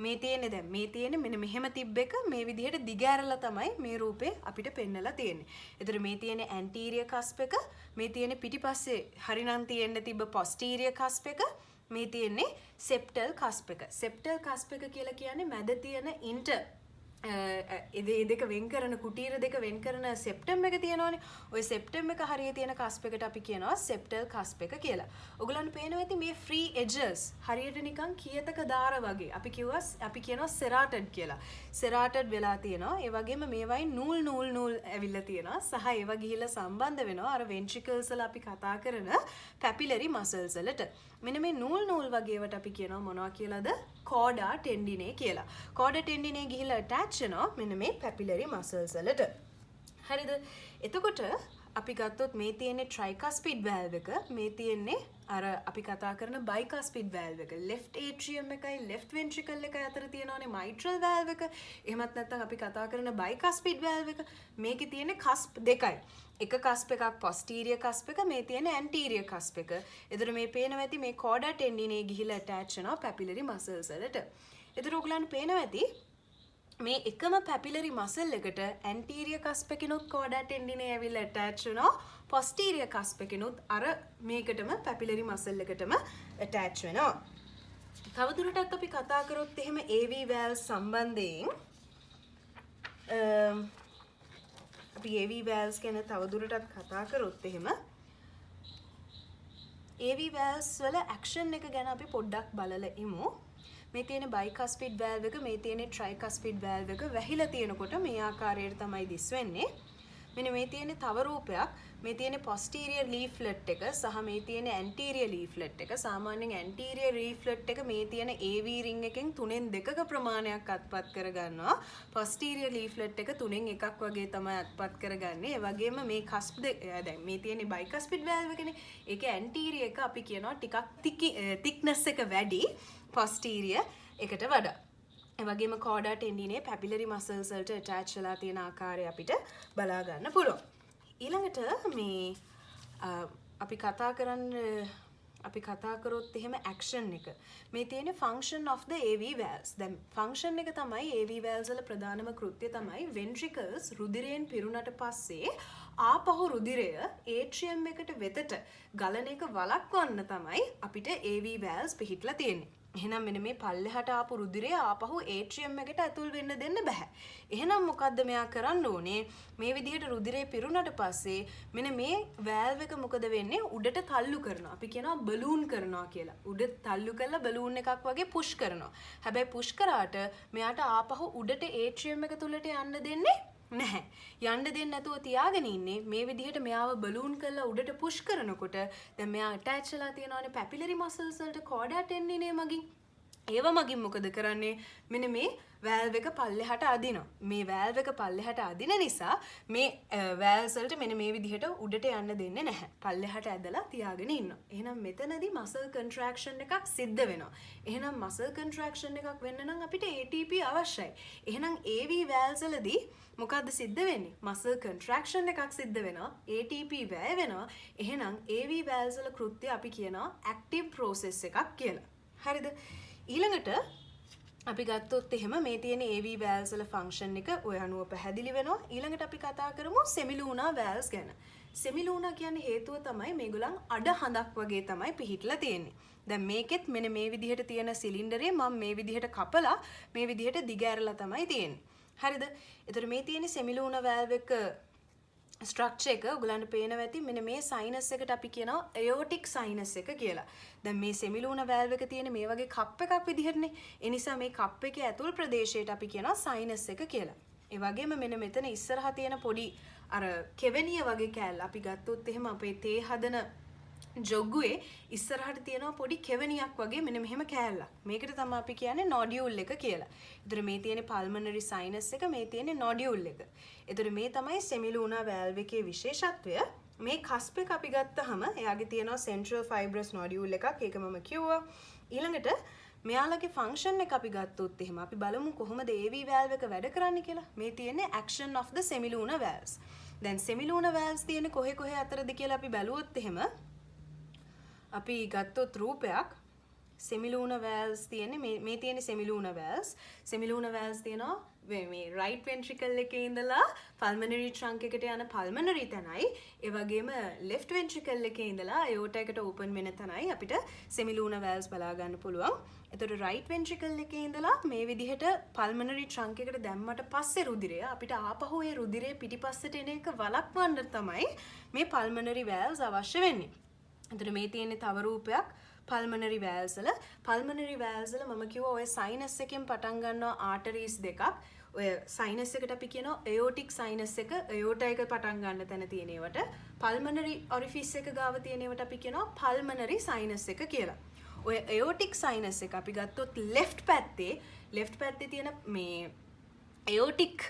මේ තියෙන්නේ දැන් මේ තියෙන්නේ මෙන්න මෙහෙම තිබ්බ එක මේ විදිහට දිග ඇරලා තමයි මේ රූපේ අපිට පෙන්නලා තියෙන්නේ. ඒතර මේ තියෙන්නේ ඇන්ටීරියර් කස්ප් එක, මේ තියෙන්නේ පිටිපස්සේ හරිනම් තියෙන්න තිබ්බ පොස්ටීරියර් කස්ප් එක, මේ තියෙන්නේ සෙප්ටල් කස්ප් එක. සෙප්ටල් කස්ප් එක කියලා කියන්නේ මැද තියෙන ඉන්ටර් ඒ දෙක වෙන් කරන කුටීර දෙක වෙන් කරන සෙප්ටම් එක තියෙනවනේ. ওই සෙප්ටම් එක හරිය තියෙන කස්ප් එකට අපි කියනවා සෙප්ටල් කස්ප් එක කියලා. ඔයගලන්ට පේනවා ඇති මේ ෆ්‍රී එජස් හරියට නිකන් කියතක දාර වගේ. අපි කියනවා සෙරාටඩ් කියලා. සෙරාටඩ් වෙලා තියෙනවා. ඒ වගේම මේවයින් නූල් ඇවිල්ලා තියෙනවා. සහ ඒවා ගිහිල්ලා සම්බන්ධ වෙනවා අර වෙන්ට්‍රිකල්ස් වල අපි කතා කරන පැපිලරි මසල්ස් වලට. මෙන්න මේ නූල් වගේවට අපි කියනවා මොනවා කියලාද? කෝඩා ටෙන්ඩිනේ කියලා. කෝඩා ටෙන්ඩිනේ ගිහිල්ලා attach වෙනවා මෙන්න මේ පැපිලරි මසල්ස් වලට. හරිද? එතකොට අපි ගත්තොත් මේ තියෙන්නේ ට්‍රයිකස්පිඩ් වැල්ව් එක, මේ තියෙන්නේ අර අපි කතා කරන බයිකස්පිඩ් වැල්ව් එක. ලෙෆ්ට් ඒට්‍රියම් එකයි ලෙෆ්ට් වෙන්ට්‍රිකල් එකයි අතර තියෙනවානේ මයිට්‍රල් වැල්ව් එක. එහෙමත් නැත්නම් අපි කතා කරන බයිකස්පිඩ් වැල්ව් එක. මේකේ තියෙන්නේ කස්ප් දෙකයි. එක කස්ප් එකක් පොස්ටීරියර් කස්ප් එක, මේ තියෙන ඇන්ටීරියර් කස්ප් එක. එතකොට මේ පේනවා ඇති මේ කෝඩා ටෙන්ඩිනේ ගිහිලා attach වෙනවා පැපිලරි මසල්ස් වලට. එතකොට ඔයගලන්ට පේනවා ඇති මේ එකම පැපිලරි මසල් එකට ඇන්ටීරියර් කස්ප් එකනොත් කෝඩා ටෙන්ඩිනේ ඇවිල්ලා attach වෙනවා. පොස්ටීරියර් කස්ප් එකනොත් අර මේකටම පැපිලරි මසල් එකටම attach වෙනවා. තවදුරටත් අපි කතා කරොත් එහෙම AV valves සම්බන්ධයෙන් අපි AV valves ගැන තවදුරටත් කතා කරොත් එහෙම AV valves වල ඇක්ෂන් එක ගැන අපි පොඩ්ඩක් බලලා ඉමු. මේ තියෙන බයිකස්පිඩ් වැල්ව් එක, මේ තියෙන ට්‍රයිකස්පිඩ් වැල්ව් එක වැහිලා තියෙනකොට මේ ආකාරයට තමයි දිස් වෙන්නේ. මෙන්න මේ තියෙන තව රූපයක්, මේ තියෙන posterior leaflet එක සහ මේ තියෙන anterior leaflet එක. සාමාන්‍යයෙන් anterior leaflet එක මේ තියෙන AV ring එකෙන් 3න් 2ක ප්‍රමාණයක් අත්පත් කරගන්නවා. posterior leaflet එක 3න් 1ක් වගේ තමයි අත්පත් කරගන්නේ. ඒ වගේම මේ cusp දැන් මේ තියෙන bicuspid valve එකනේ. ඒකේ anterior එක අපි කියනවා ටිකක් thickness එක වැඩි posterior එකට වඩා. ඒ වගේම කෝඩා ටෙන්ඩිනේ පැපිලරි මසල්ස් වලට attach වෙලා තියෙන ආකාරය අපිට බලා ගන්න පුළුවන්. ඊළඟට මේ අපි කතා කරොත් එහෙම action එක. මේ තියෙන function of the AV valves. දැන් function එක තමයි AV valves වල ප්‍රධානම කෘත්‍යය තමයි ventricles රුධිරයෙන් පිරුණට පස්සේ ආපහු රුධිරය atrium එකට වෙතට ගලන එක වළක්වන්න තමයි අපිට AV valves පිහිටලා තියෙන්නේ. එහෙනම් මෙන්න මේ පල්ලෙහාට ආපු රුධිරය ආපහු ඒට්‍රියම් එකට ඇතුල් වෙන්න දෙන්න බෑ. එහෙනම් මොකද්ද මෙයා කරන්න ඕනේ? මේ විදිහට රුධිරය පිරුණට පස්සේ මෙන්න මේ වැල්ව් එක මොකද වෙන්නේ? උඩට තල්ලු කරනවා. අපි කියනවා බලූන් කරනවා කියලා. උඩට තල්ලු කරලා බලූන් එකක් වගේ පුෂ් කරනවා. හැබැයි පුෂ් කරාට මෙයාට ආපහු උඩට ඒට්‍රියම් එක තුලට යන්න දෙන්නේ නැහැ. යන්න දෙන්නේ නැතුව තියාගෙන ඉන්නේ. මේ විදිහට මෙයාව බලූන් කරලා උඩට පුෂ් කරනකොට දැන් මෙයා attach වෙලා තියෙනවානේ පැපිලරි මසල්ස් වලට කෝඩා ටෙන්ඩිනේ මගින්. ඒව මගින් මොකද කරන්නේ? මෙන්න මේ වැල්ව් එක පල්ලෙහාට අදිනවා. මේ වැල්ව් එක පල්ලෙහාට අදින නිසා මේ වැල්ව්ස් වලට මෙන්න මේ විදිහට උඩට යන්න දෙන්නේ නැහැ. පල්ලෙහාට ඇදලා තියාගෙන ඉන්නවා. එහෙනම් මෙතනදී muscle contraction එකක් සිද්ධ වෙනවා. එහෙනම් muscle contraction එකක් වෙන්න නම් අපිට ATP අවශ්‍යයි. එහෙනම් AV valves වලදී මොකද්ද සිද්ධ වෙන්නේ? muscle contraction එකක් සිද්ධ වෙනවා. ATP වැය වෙනවා. එහෙනම් AV valves වල කෘත්‍ය අපි කියනවා active process එකක් කියලා. හරිද? ඊළඟට අපි ගත්තොත් එහෙම මේ තියෙන AV valves වල function එක ඔය අනුව පැහැදිලි වෙනවා. ඊළඟට අපි කතා කරමු semilunar valves ගැන. semilunar කියන්නේ හේතුව තමයි මේගොල්ලන් අඩ හඳක් වගේ තමයි පිහිටලා තියෙන්නේ. දැන් මේකෙත් මෙන්න මේ විදිහට තියෙන සිලින්ඩරේ මම මේ විදිහට කපලා මේ විදිහට දිග ඇරලා තමයි තියෙන්නේ. හරිද? එතකොට මේ තියෙන semilunar valve එක ස්ට්‍රක්චර් එක ඔයගලන්ට පේනවා ඇති මෙන්න මේ සයිනස් එකට අපි කියනවා aortic sinus එක කියලා. දැන් මේ semilunar valve එක තියෙන මේ වගේ කප් එකක් විදිහටනේ. ඒ නිසා මේ කප් එකේ ඇතුල් ප්‍රදේශයට අපි කියනවා sinus එක කියලා. ඒ වගේම මෙන්න මෙතන ඉස්සරහා තියෙන පොඩි අර කෙවණිය වගේ කෑල්ල අපි ගත්තොත් එහෙම අපේ තේ හදන ජොග්ගුවේ ඉස්සරහට තියෙනවා පොඩි කෙවණියක් වගේ මෙන්න මෙහෙම කෑල්ලක්. මේකට තමයි අපි කියන්නේ nodule එක කියලා. ඒතර මේ තියෙන pulmonary sinus එක, මේ තියෙන nodule එක. ඒතර මේ තමයි semilunar valve එකේ විශේෂත්වය. මේ cusp එක අපි ගත්තාම එයාගේ තියෙනවා central fibrous nodule එකක්. ඒක මම කිව්වා. ඊළඟට මෙයාලගේ function එක අපි ගත්තොත් එහෙම අපි බලමු කොහොමද AV valve එක වැඩ කරන්නේ කියලා. මේ තියෙන්නේ action of the semilunar valves. දැන් semilunar valves තියෙන්නේ කොහේ අතරද කියලා අපි බැලුවොත් එහෙම අපි ගත්තොත් රූපයක් semilunar valves තියෙන්නේ මේ තියෙන්නේ semilunar valves. semilunar valves තියෙනවා මේ right ventricle එකේ ඉඳලා pulmonary trunk එකට යන pulmonary තැනයි ඒ වගේම left ventricle එකේ ඉඳලා aorta එකට open වෙන තැනයි අපිට semilunar valves බලා ගන්න පුළුවන්. එතකොට right ventricle එකේ ඉඳලා මේ විදිහට pulmonary trunk එකට දැම්මට පස්සේ රුධිරය අපිට ආපහු ඒ රුධිරය පිටිපස්සට එන එක වළක්වන්න තමයි මේ pulmonary valves අවශ්‍ය වෙන්නේ. එතකොට මේ තියෙන්නේ තව රූපයක් pulmonary valves වල. pulmonary valves වල මම කිව්වා ඔය sinus එකෙන් පටන් ගන්නවා arteries දෙකක්. ඔය sinus එකට අපි කියනවා aortic sinus එක aorta එක පටන් ගන්න තැන තියෙන ඒවට pulmonary orifice එක ගාව තියෙන ඒවට අපි කියනවා pulmonary sinus එක කියලා. ඔය aortic sinus එක අපි ගත්තොත් left පැත්තේ තියෙන මේ aortic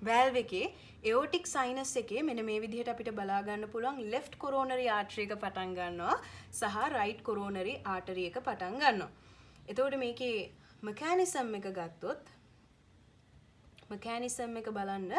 valve එකේ aortic sinus එකේ මෙන්න මේ විදිහට අපිට බලා ගන්න පුළුවන් left coronary artery එක පටන් ගන්නවා සහ right coronary artery එක පටන් ගන්නවා. එතකොට මේකේ mechanism එක ගත්තොත් mechanism එක බලන්න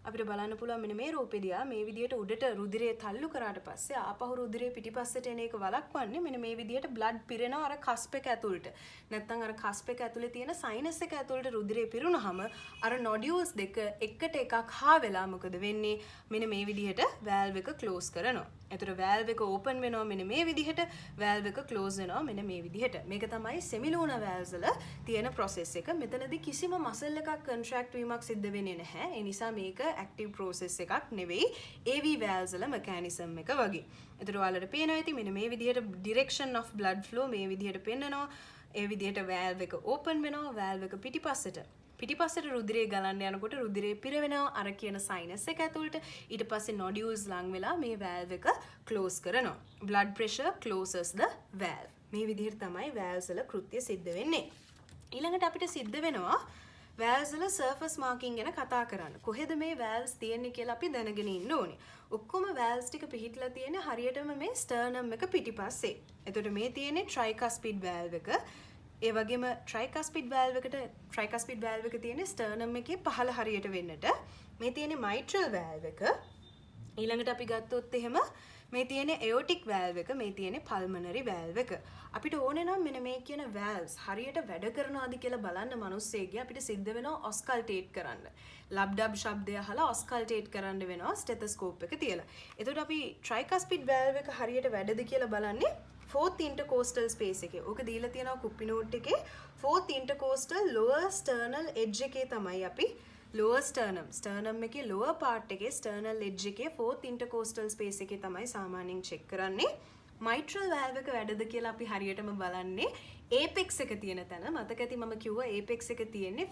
අපිට බලන්න පුළුවන් මෙන්න මේ රූපෙ දිහා මේ විදිහට උඩට රුධිරය තල්ලු කරාට පස්සේ ආපහු රුධිරය පිටිපස්සට එන එක වළක්වන්නේ මෙන්න මේ විදිහට blood පිරෙනවා අර cusp එක ඇතුළට. නැත්නම් අර cusp එක ඇතුලේ තියෙන sinus එක ඇතුළට රුධිරය පිරුණාම අර nodules දෙක එකට එකක් හා වෙලා මොකද වෙන්නේ? මෙන්න මේ විදිහට valve එක close කරනවා. එතකොට valve එක open වෙනවා මෙන්න මේ විදිහට valve එක close වෙනවා මෙන්න මේ විදිහට. මේක තමයි semilunar valves වල තියෙන process එක. මෙතනදී කිසිම muscle එකක් contract වීමක් සිද්ධ වෙන්නේ නැහැ. ඒ නිසා මේක active process එකක් නෙවෙයි. AV valves වල mechanism එක වගේ. එතකොට ඔයාලට පේනවා ඇති මෙන්න මේ විදිහට direction of blood flow මේ විදිහට පෙන්නනවා. ඒ විදිහට valve එක open වෙනවා. valve එක පිටිපස්සට රුධිරය ගලන්න යනකොට රුධිරය පිරවෙනවා අර කියන sinus එක ඇතුළට. ඊට පස්සේ nodules ලං වෙලා මේ valve එක close කරනවා. blood pressure closes the valve. මේ විදිහට තමයි valves වල කෘත්‍ය සිද්ධ වෙන්නේ. ඊළඟට අපිට සිද්ධ වෙනවා valves වල surface marking ගැන කතා කරන්න. කොහෙද මේ valves තියෙන්නේ කියලා අපි දැනගෙන ඉන්න ඕනේ. ඔක්කොම valves ටික පිහිටලා තියෙන්නේ හරියටම මේ sternum එක පිටිපස්සේ. එතකොට මේ තියෙන්නේ tricuspid valve එක. ඒ වගේම tricuspid valve එක තියෙන්නේ sternum එකේ පහළ හරියට වෙන්නට. මේ තියෙන්නේ mitral valve එක. ඊළඟට අපි ගත්තොත් එහෙම මේ තියෙන්නේ aortic valve එක, මේ තියෙන්නේ pulmonary valve එක. අපිට ඕනේ නම් මෙන්න මේ කියන valves හරියට වැඩ කරනවාද කියලා බලන්න මිනිස්සෙක්ගේ අපිට සිද්ධ වෙනවා auscultate කරන්න. ලබ් ඩබ් ශබ්දය අහලා auscultate කරන්න වෙනවා stethoscope එක තියලා. එතකොට අපි tricuspid valve එක හරියට වැඩද කියලා බලන්නේ fourth intercostal space එකේ. ඕක දීලා තියෙනවා කුප්පි නෝට් එකේ. fourth intercostal lower sternal edge එකේ තමයි අපි lower sternum එකේ lower part එකේ sternal edge එකේ fourth intercostal space එකේ තමයි සාමාන්‍යයෙන් check කරන්නේ. mitral valve එක වැඩද කියලා අපි හරියටම බලන්නේ apex එක තියෙන තැන. මතක ඇති මම කිව්වා apex එක තියෙන්නේ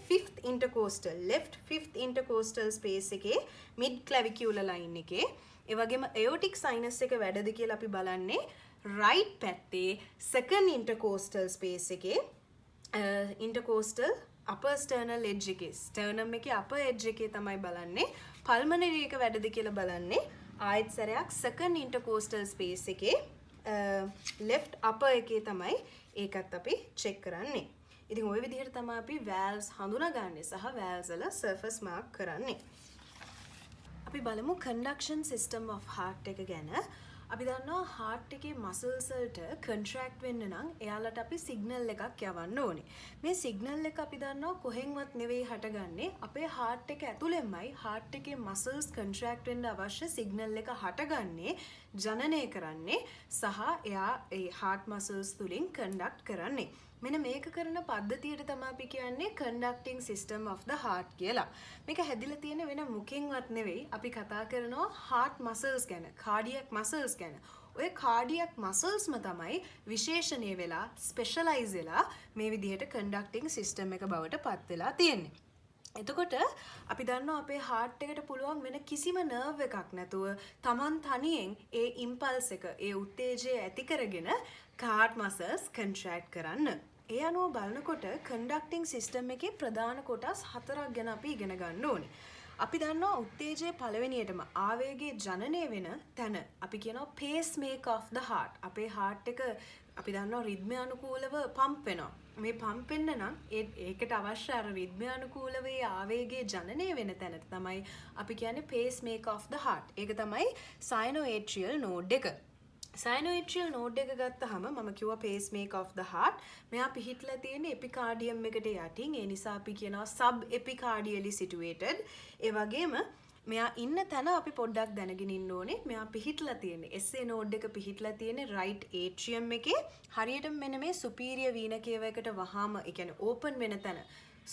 left fifth intercostal space එකේ mid clavicular line එකේ. ඒ වගේම aortic sinus එක වැඩද කියලා අපි බලන්නේ right පැත්තේ second intercostal space එකේ intercostal upper sternal edge එකේ sternum එකේ upper edge එකේ තමයි බලන්නේ. pulmonary එක වැඩද කියලා බලන්නේ ආයෙත් සැරයක් second intercostal space එකේ left upper එකේ තමයි ඒකත් අපි check කරන්නේ. ඉතින් ওই විදිහට තමයි අපි valves හඳුනාගන්නේ සහ valves වල surface mark කරන්නේ. අපි බලමු conduction system of heart එක ගැන. අපි දන්නවා heart එකේ muscles වලට contract වෙන්න නම් එයාලට අපි signal එකක් යවන්න ඕනේ. මේ signal එක අපි දන්නවා කොහෙන්වත් නෙවෙයි හටගන්නේ. අපේ heart එක ඇතුළෙන්මයි heart එකේ muscles contract වෙන්න අවශ්‍ය signal එක හටගන්නේ, ජනනය කරන්නේ සහ එයා ඒ heart muscles තුලින් conduct කරන්නේ. මෙන්න මේක කරන පද්ධතියට තමයි අපි කියන්නේ conducting system of the heart කියලා. මේක හැදිලා තියෙන වෙන මුකින්වත් නෙවෙයි. අපි කතා කරනවා heart muscles ගැන, cardiac muscles ගැන. ඔය cardiac musclesම තමයි විශේෂණය වෙලා, specialize වෙලා මේ විදිහට conducting system එක බවට පත් වෙලා තියෙන්නේ. එතකොට අපි දන්නවා අපේ heart එකට පුළුවන් වෙන කිසිම nerve එකක් නැතුව Taman තනියෙන් ඒ impulse එක, ඒ උත්තේජය ඇති කරගෙන heart muscles contract කරන්න. ඒ අනුව බලනකොට conducting system එකේ ප්‍රධාන කොටස් 4ක් ගැන අපි ඉගෙන ගන්න ඕනේ. අපි දන්නවා උත්තේජයේ පළවෙනියටම ආවේගයේ ජනනය වෙන තැන අපි කියනවා pacemaker of the heart. අපේ heart එක අපි දන්නවා රිද්මයානුකූලව පම්ප් වෙනවා. මේ පම්ප් වෙන්න නම් ඒකට අවශ්‍ය අර රිද්මයානුකූලව ඒ ආවේගයේ ජනනය වෙන තැනට තමයි අපි කියන්නේ pacemaker of the heart. ඒක තමයි sinoatrial node එක. සයිනෝඑට්‍රියල් නෝඩ් එක ගත්තාම මම කිව්වා pacemaker of the heart. මෙයා පිහිටලා තියෙන එපිකාඩියම් එකට යටින්. ඒ නිසා අපි කියනවා sub epicardiously situated. ඒ වගේම මෙයා ඉන්න තැන අපි පොඩ්ඩක් දැනගෙන ඉන්න ඕනේ. මෙයා පිහිටලා තියෙන්නේ SA නෝඩ් එක පිහිටලා තියෙන්නේ right atrium එකේ. හරියටම මෙන්න මේ superior vena cava එකට වහාම, ඒ කියන්නේ open වෙන තැන.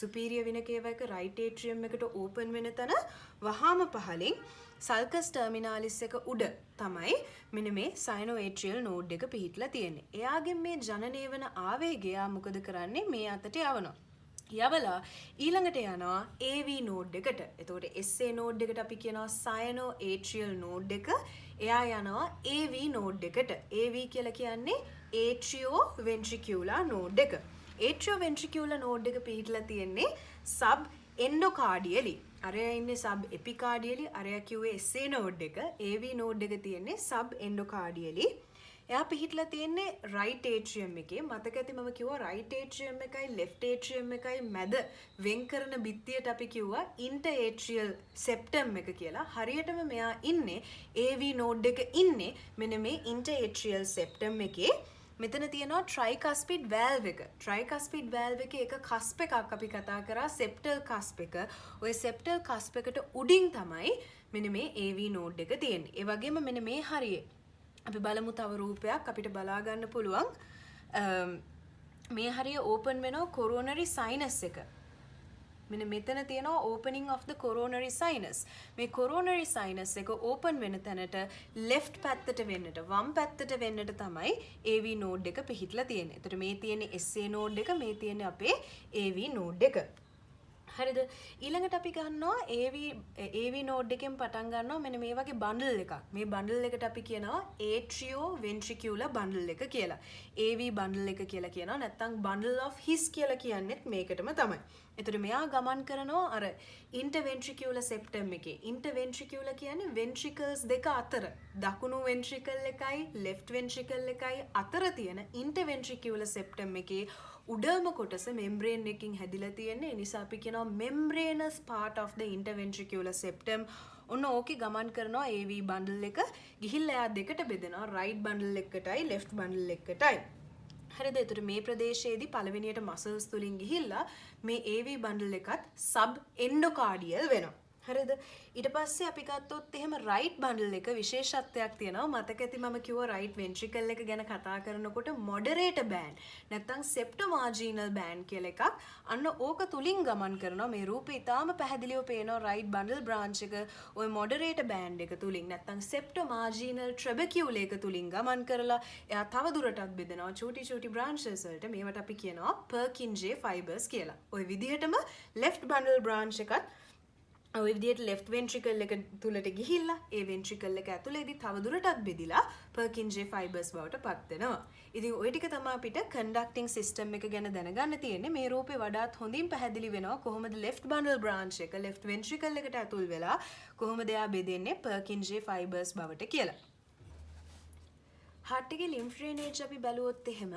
superior vena cava එක right atrium එකට open වෙන තැන වහාම පහලින් sulcus terminalis එක උඩ තමයි මෙන්න මේ sinoatrial node එක පිහිටලා තියෙන්නේ. එයාගෙන් මේ ජනනය වෙන ආවේගය මොකද කරන්නේ? මේ අතට යවනවා. යවලා ඊළඟට යනවා AV node එකට. එතකොට SA node එකට අපි කියනවා sinoatrial node එක. එයා යනවා AV node එකට. AV කියලා කියන්නේ atrioventricular node එක. atrioventricular node එක පිහිටලා තියෙන්නේ sub endocardially. අරයා ඉන්නේ sub epicardially, අරයා කිව්වේ SA node එක. AV node එක තියෙන්නේ sub endocardially. එයා පිහිටලා තියෙන්නේ right atrium එකේ. මතක ඇති මම කිව්වා right atrium එකයි left atrium එකයි මැද වෙන් කරන බිත්තියට අපි කිව්වා interatrial septum එක කියලා. හරියටම මෙයා ඉන්නේ AV node එක ඉන්නේ මෙන්න මේ interatrial septum එකේ. මෙතන තියෙනවා tricuspid valve එක. tricuspid valve එකේ එක cusp එකක් අපි කතා කරා septal cusp එක. ඔය septal cusp එකට උඩින් තමයි මෙන්න මේ AV node එක තියෙන්නේ. ඒ වගේම මෙන්න මේ හරියේ අපි බලමු තව රූපයක් අපිට බලා ගන්න පුළුවන්. මේ හරිය open වෙනවා coronary sinus එක. මෙන්න මෙතන තියෙනවා opening of the coronary sinus. මේ coronary sinus එක open වෙන තැනට left පැත්තට වෙන්නට, වම් පැත්තට වෙන්නට තමයි AV node එක පිහිටලා තියෙන්නේ. එතකොට මේ තියෙන්නේ SA node එක, මේ තියෙන්නේ අපේ AV node එක. හරිද? ඊළඟට අපි ගන්නවා AV node එකෙන් පටන් ගන්නවා මෙන්න මේ වගේ බන්ඩල් එකක්. මේ බන්ඩල් එකට අපි කියනවා atrioventricular bundle එක කියලා. AV bundle එක කියලා කියනවා. නැත්නම් bundle of his කියලා කියන්නේත් මේකටම තමයි. එතකොට මෙයා ගමන් කරනවා අර interventricular septum එකේ. interventricular කියන්නේ ventricles දෙක අතර. දකුණු ventricle එකයි left ventricle එකයි අතර තියෙන interventricular septum එකේ උඩම කොටස membrane එකකින් හැදිලා තියෙන්නේ. ඒ නිසා අපි කියනවා membranous part of the interventricular septum. ඔන්න ඕකේ ගමන් කරනවා AV bundle එක. ගිහිල්ලා එයා දෙකට බෙදෙනවා right bundle එකටයි left bundle එකටයි. හරිද? එතකොට මේ ප්‍රදේශයේදී පළවෙනියට muscles තුලින් ගිහිල්ලා මේ AV bundle එකත් sub endocardial වෙනවා. හරිද? ඊට පස්සේ අපි ගත්තොත් එහෙම right bundle එක විශේෂත්වයක් තියෙනවා. මතක ඇති මම කිව්වා right ventricle එක ගැන කතා කරනකොට moderate band නැත්නම් septomarginal band කියලා එකක්. අන්න ඕක තුලින් ගමන් කරනවා. මේ රූපේ ඊටාම පැහැදිලිව පේනවා right bundle branch එක ওই moderate band එක තුලින් නැත්නම් septomarginal trabecule එක තුලින් ගමන් කරලා එයා තව දුරටත් බෙදෙනවා චූටි branches වලට. මේවට අපි කියනවා Purkinje fibers කියලා. ওই විදිහටම left bundle branch එකත් ඔය විදිහට left ventricle එක තුලට ගිහිල්ලා ඒ ventricle එක ඇතුලේදී තව දුරටත් බෙදිලා Purkinje fibers බවට පත් වෙනවා. ඉතින් ওই ටික තමයි අපිට conducting system එක ගැන දැනගන්න තියෙන්නේ. මේ රූපේ වඩාත් හොඳින් පැහැදිලි වෙනවා කොහොමද left bundle branch එක left ventricle එකට ඇතුල් වෙලා කොහොමද එයා බෙදෙන්නේ Purkinje fibers බවට කියලා. heart එකේ lymph drainage අපි බැලුවොත් එහෙම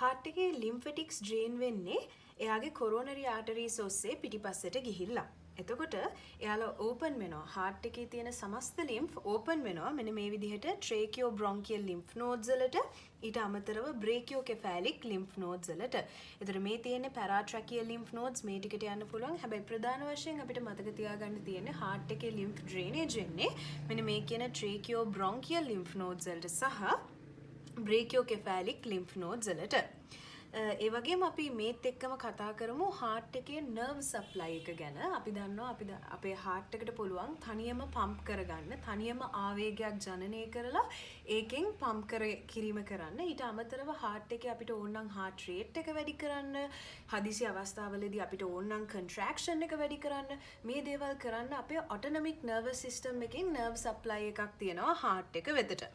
heart එකේ lymphatics drain වෙන්නේ එයාගේ coronary arteries ඔස්සේ පිටිපස්සට ගිහිල්ලා. එතකොට එයාලා open වෙනවා. heart එකේ තියෙන සමස්ත lymph open වෙනවා. මෙන්න මේ විදිහට tracheobronchial lymph nodes වලට, ඊට අමතරව brachiocephalic lymph nodes වලට. එතකොට මේ තියෙන්නේ paratracheal lymph nodes මේ ටිකට යන්න පුළුවන්. හැබැයි ප්‍රධාන වශයෙන් අපිට මතක තියාගන්න තියෙන්නේ heart එකේ lymph drainage වෙන්නේ මෙන්න මේ කියන tracheobronchial lymph nodes වලට සහ brachiocephalic lymph nodes වලට. ඒ වගේම අපි මේත් එක්කම කතා කරමු heart එකේ nerve supply එක ගැන. අපි දන්නවා අපේ heart එකට පුළුවන් තනියම pump කරගන්න, තනියම ආවේගයක් ජනනය කරලා ඒකෙන් pump කිරීම කරන්න. ඊට අමතරව heart එකේ අපිට ඕන නම් heart rate එක වැඩි කරන්න, හදිසි අවස්ථාවලදී අපිට ඕන නම් contraction එක වැඩි කරන්න, මේ දේවල් කරන්න අපේ autonomic nervous system එකෙන් nerve supply එකක් තියෙනවා heart එක වෙතට.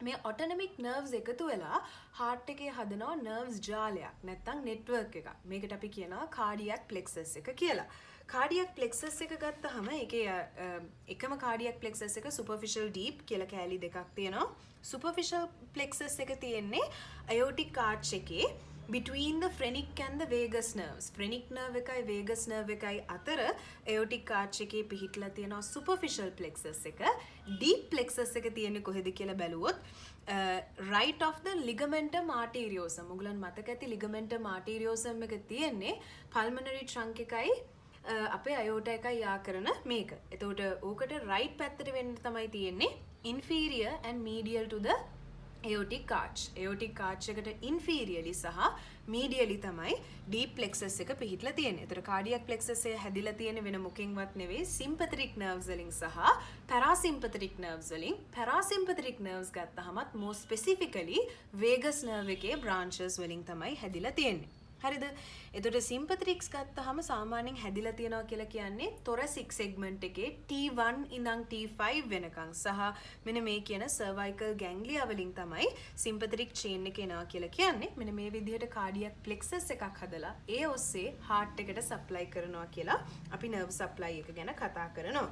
මේ autonomic nerves එකතු වෙලා heart එකේ හදනවා nerves ජාලයක් නැත්නම් network එකක්. මේකට අපි කියනවා cardiac plexus එක කියලා. cardiac plexus එක ගත්තාම ඒකේ එකම cardiac plexus එක superficial deep කියලා කෑලි දෙකක් තියෙනවා. superficial plexus එක තියෙන්නේ aortic arch එකේ between the phrenic and the vagus nerves. Phrenic nerve එකයි vagus nerve එකයි අතර aortic arch එකේ පිහිටලා තියෙනවා superficial plexus එක. deep plexus එක තියෙන්නේ කොහෙද කියලා බැලුවොත් right of the ligamentum arteriosum. ඔයගලන් මතක ඇති ligamentum arteriosum එක තියෙන්නේ pulmonary trunk එකයි අපේ aorta එකයි යා කරන මේක. එතකොට ඕකට right පැත්තට වෙන්න තමයි තියෙන්නේ inferior and medial to the aortic arch. aortic arch එකට inferiorly සහ medially තමයි deep plexus එක පිහිටලා තියෙන්නේ. ඒතර cardiac plexus එක හැදිලා තියෙන්නේ වෙන මොකෙන්වත් නෙවෙයි sympathetic nerves වලින් සහ parasympathetic nerves වලින්. parasympathetic nerves ගත්තහමත් more specifically vagus nerve එකේ branches වලින් තමයි හැදිලා තියෙන්නේ. හරිද? එතකොට sympathetics ගත්තාම සාමාන්‍යයෙන් හැදිලා තියෙනවා කියලා කියන්නේ thoracic segment එකේ T1 ඉඳන් T5 වෙනකන් සහ මෙන්න මේ කියන cervical ganglia වලින් තමයි sympathetic chain එක එනවා කියලා කියන්නේ. මෙන්න මේ විදිහට cardiac plexus එකක් හදලා ඒ ඔස්සේ heart එකට supply කරනවා කියලා අපි nerve supply එක ගැන කතා කරනවා.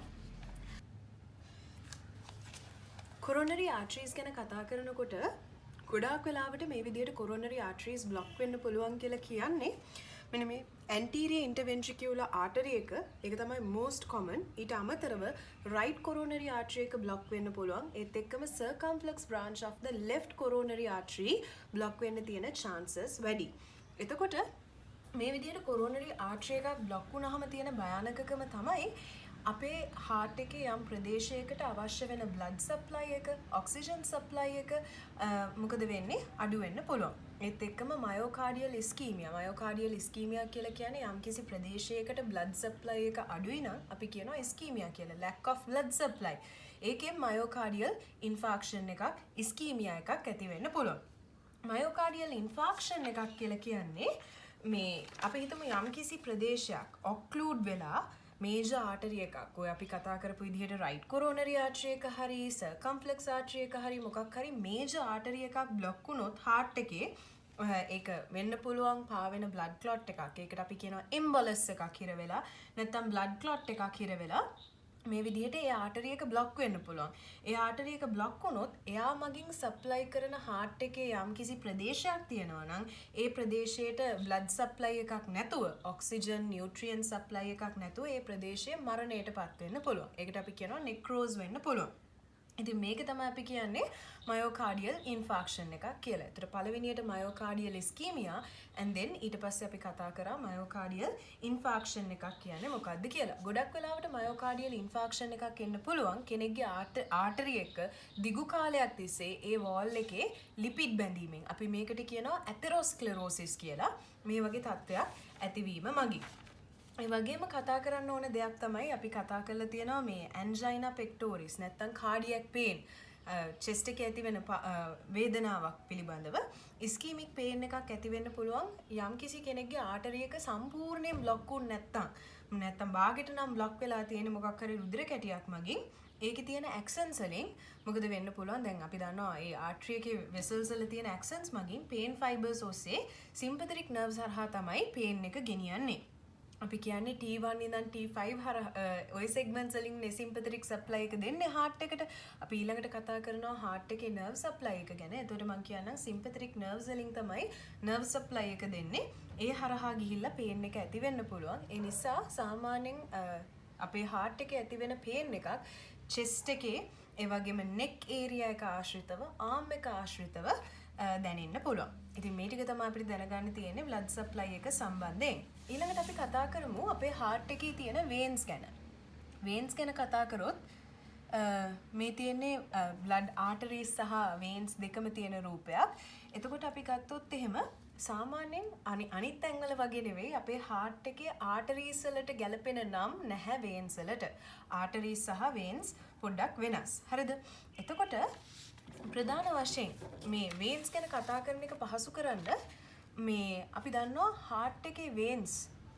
coronary arteries ගැන කතා කරනකොට ගොඩාක් වෙලාවට මේ විදිහට coronary arteries block වෙන්න පුළුවන් කියලා කියන්නේ මෙන්න මේ anterior interventricular artery එක ඒක තමයි most common. ඊට අමතරව right coronary artery එක block වෙන්න පුළුවන්. ඒත් එක්කම circumflex branch of the left coronary artery block වෙන්න තියෙන chances වැඩි. එතකොට මේ විදිහට coronary artery එකක් block වුණාම තියෙන භයානකකම තමයි අපේ heart එකේ යම් ප්‍රදේශයකට අවශ්‍ය වෙන blood supply එක, oxygen supply එක මොකද වෙන්නේ? අඩු වෙන්න පුළුවන්. ඒත් එක්කම myocardial ischemia. myocardial ischemia කියලා කියන්නේ යම්කිසි ප්‍රදේශයකට blood supply එක අඩුයි නම් අපි කියනවා ischemia කියලා. lack of blood supply. ඒකෙන් myocardial infarction එකක්, ischemia එකක් ඇති වෙන්න පුළුවන්. myocardial infarction එකක් කියලා කියන්නේ මේ අපි හිතමු යම්කිසි ප්‍රදේශයක් occlude වෙලා major artery එකක් ඔය අපි කතා කරපු විදිහට right coronary artery එක හරි circumflex artery එක හරි මොකක් හරි major artery එකක් block වුණොත් heart එකේ ඒක වෙන්න පුළුවන් පාවෙන blood clot එකක්. ඒකට අපි කියනවා embolus එකක් හිර වෙලා නැත්නම් blood clot එකක් හිර වෙලා මේ විදිහට ඒ ආටරි එක බ්ලොක් වෙන්න පුළුවන්. ඒ ආටරි එක බ්ලොක් වුණොත් එයා මගින් සප්ලයි කරන heart එකේ යම්කිසි ප්‍රදේශයක් තියෙනවා නම් ඒ ප්‍රදේශයට blood supply එකක් නැතුව oxygen nutrient supply එකක් නැතුව ඒ ප්‍රදේශය මරණයටපත් වෙන්න පුළුවන්. ඒකට අපි කියනවා necrose වෙන්න පුළුවන්. ඉතින් මේක තමයි අපි කියන්නේ myocardial infarction එකක් කියලා. ඒතර පළවෙනියට myocardial ischemia and then ඊට පස්සේ අපි කතා කරා myocardial infarction එකක් කියන්නේ මොකක්ද කියලා. ගොඩක් වෙලාවට myocardial infarction එකක් එන්න පුළුවන් කෙනෙක්ගේ artery එක දිගු කාලයක් තිස්සේ ඒ wall එකේ lipid බැඳීමෙන්. අපි මේකට කියනවා atherosclerosis කියලා. මේ වගේ තත්ත්වයක් ඇතිවීම මගින්. ඒ වගේම කතා කරන්න ඕන දෙයක් තමයි අපි කතා කරලා තියෙනවා මේ angina pectoris නැත්නම් cardiac pain chest එකේ ඇති වෙන වේදනාවක් පිළිබඳව ischemic pain එකක් ඇති වෙන්න පුළුවන් යම්කිසි කෙනෙක්ගේ ආටරි එක සම්පූර්ණයෙන් බ්ලොක් වුනේ නැත්නම් බාගෙට නම් බ්ලොක් වෙලා තියෙන මොකක් හරි රුධිර කැටියක් මගින් ඒකේ තියෙන axons වලින් මොකද වෙන්න පුළුවන් දැන් අපි දන්නවා ඒ artery එකේ vessels වල තියෙන axons මගින් pain fibers ඔස්සේ sympathetic nerves හරහා තමයි pain එක ගෙනියන්නේ. අපි කියන්නේ T1 ඉඳන් T5 ඔය segments වලින් sympathetic supply එක දෙන්නේ heart එකට. අපි ඊළඟට කතා කරනවා heart එකේ nerve supply එක ගැන. එතකොට මම කියන්නම් sympathetic nerves වලින් තමයි nerve supply එක දෙන්නේ. ඒ හරහා ගිහිල්ලා pain එක ඇති වෙන්න පුළුවන්. ඒ නිසා සාමාන්‍යයෙන් අපේ heart එකේ ඇති වෙන pain එකක් chest එකේ ඒ වගේම neck area එක ආශ්‍රිතව arm එක ආශ්‍රිතව දැනෙන්න පුළුවන්. ඉතින් මේ ටික තමයි අපිට දැනගන්න තියෙන්නේ blood supply එක සම්බන්ධයෙන්. ඊළඟට අපි කතා කරමු අපේ heart එකේ තියෙන veins ගැන. veins ගැන කතා කරොත් මේ තියෙන්නේ blood arteries සහ veins දෙකම තියෙන රූපයක්. එතකොට අපි ගත්තොත් එහෙම සාමාන්‍යයෙන් අනිත් ඇඟවල වගේ නෙවෙයි අපේ heart එකේ arteries වලට ගැලපෙන නම් නැහැ veins වලට. arteries සහ veins පොඩ්ඩක් වෙනස්. හරිද? එතකොට ප්‍රධාන වශයෙන් මේ veins ගැන කතා කරන එක පහසු කරන්න මේ අපි දන්නවා heart එකේ veins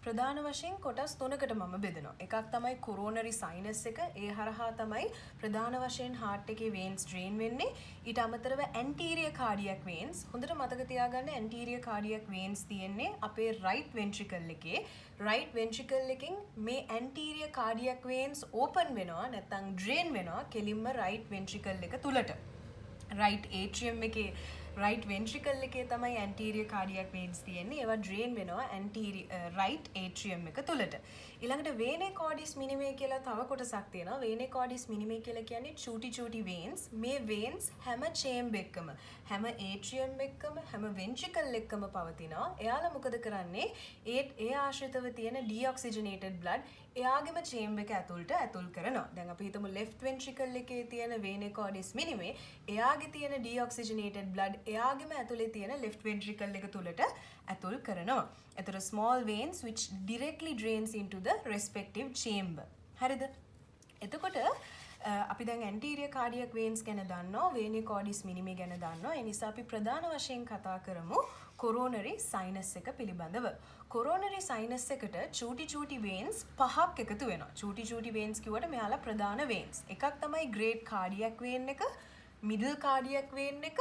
ප්‍රධාන වශයෙන් කොටස් තුනකට මම බෙදනවා. එකක් තමයි coronary sinus එක. ඒ හරහා තමයි ප්‍රධාන වශයෙන් heart එකේ veins drain වෙන්නේ. ඊට අමතරව anterior cardiac veins. හොඳට මතක තියාගන්න anterior cardiac veins තියෙන්නේ අපේ right ventricle එකේ. right ventricle එකෙන් මේ anterior cardiac veins open වෙනවා නැත්නම් drain වෙනවා කෙලින්ම right ventricle එක තුලට. right atrium එකේ right ventricle එකේ තමයි anterior cardiac veins තියෙන්නේ. ඒවා drain වෙනවා anterior right atrium එක තුලට. ඊළඟට vena cordis minima කියලා තව කොටසක් තියෙනවා. vena cordis minima කියලා කියන්නේ චූටි veins. මේ veins හැම chamber එකකම, හැම atrium එකකම, හැම ventricle එකකම පවතිනවා. එයාලා මොකද කරන්නේ? ඒ ආශ්‍රිතව තියෙන deoxygenated blood එයාගේම chamber එක ඇතුල් කරනවා. දැන් අපි හිතමු left ventricle එකේ තියෙන vena cordis minima එයාගේ තියෙන deoxygenated blood එයාගේම ඇතුලේ තියෙන left ventricle එක තුලට ඇතුල් කරනවා. එතකොට small veins which directly drains into the respective chamber. හරිද? එතකොට අපි දැන් anterior cardiac veins ගැන දන්නවා, vena cordis minima ගැන දන්නවා. ඒ නිසා අපි ප්‍රධාන වශයෙන් කතා කරමු coronary sinus එක පිළිබඳව. coronary sinus එකට චූටි veins පහක් එකතු වෙනවා. චූටි veins කිව්වට මෙයාලා ප්‍රධාන veins. එකක් තමයි great cardiac vein එක, middle cardiac vein එක,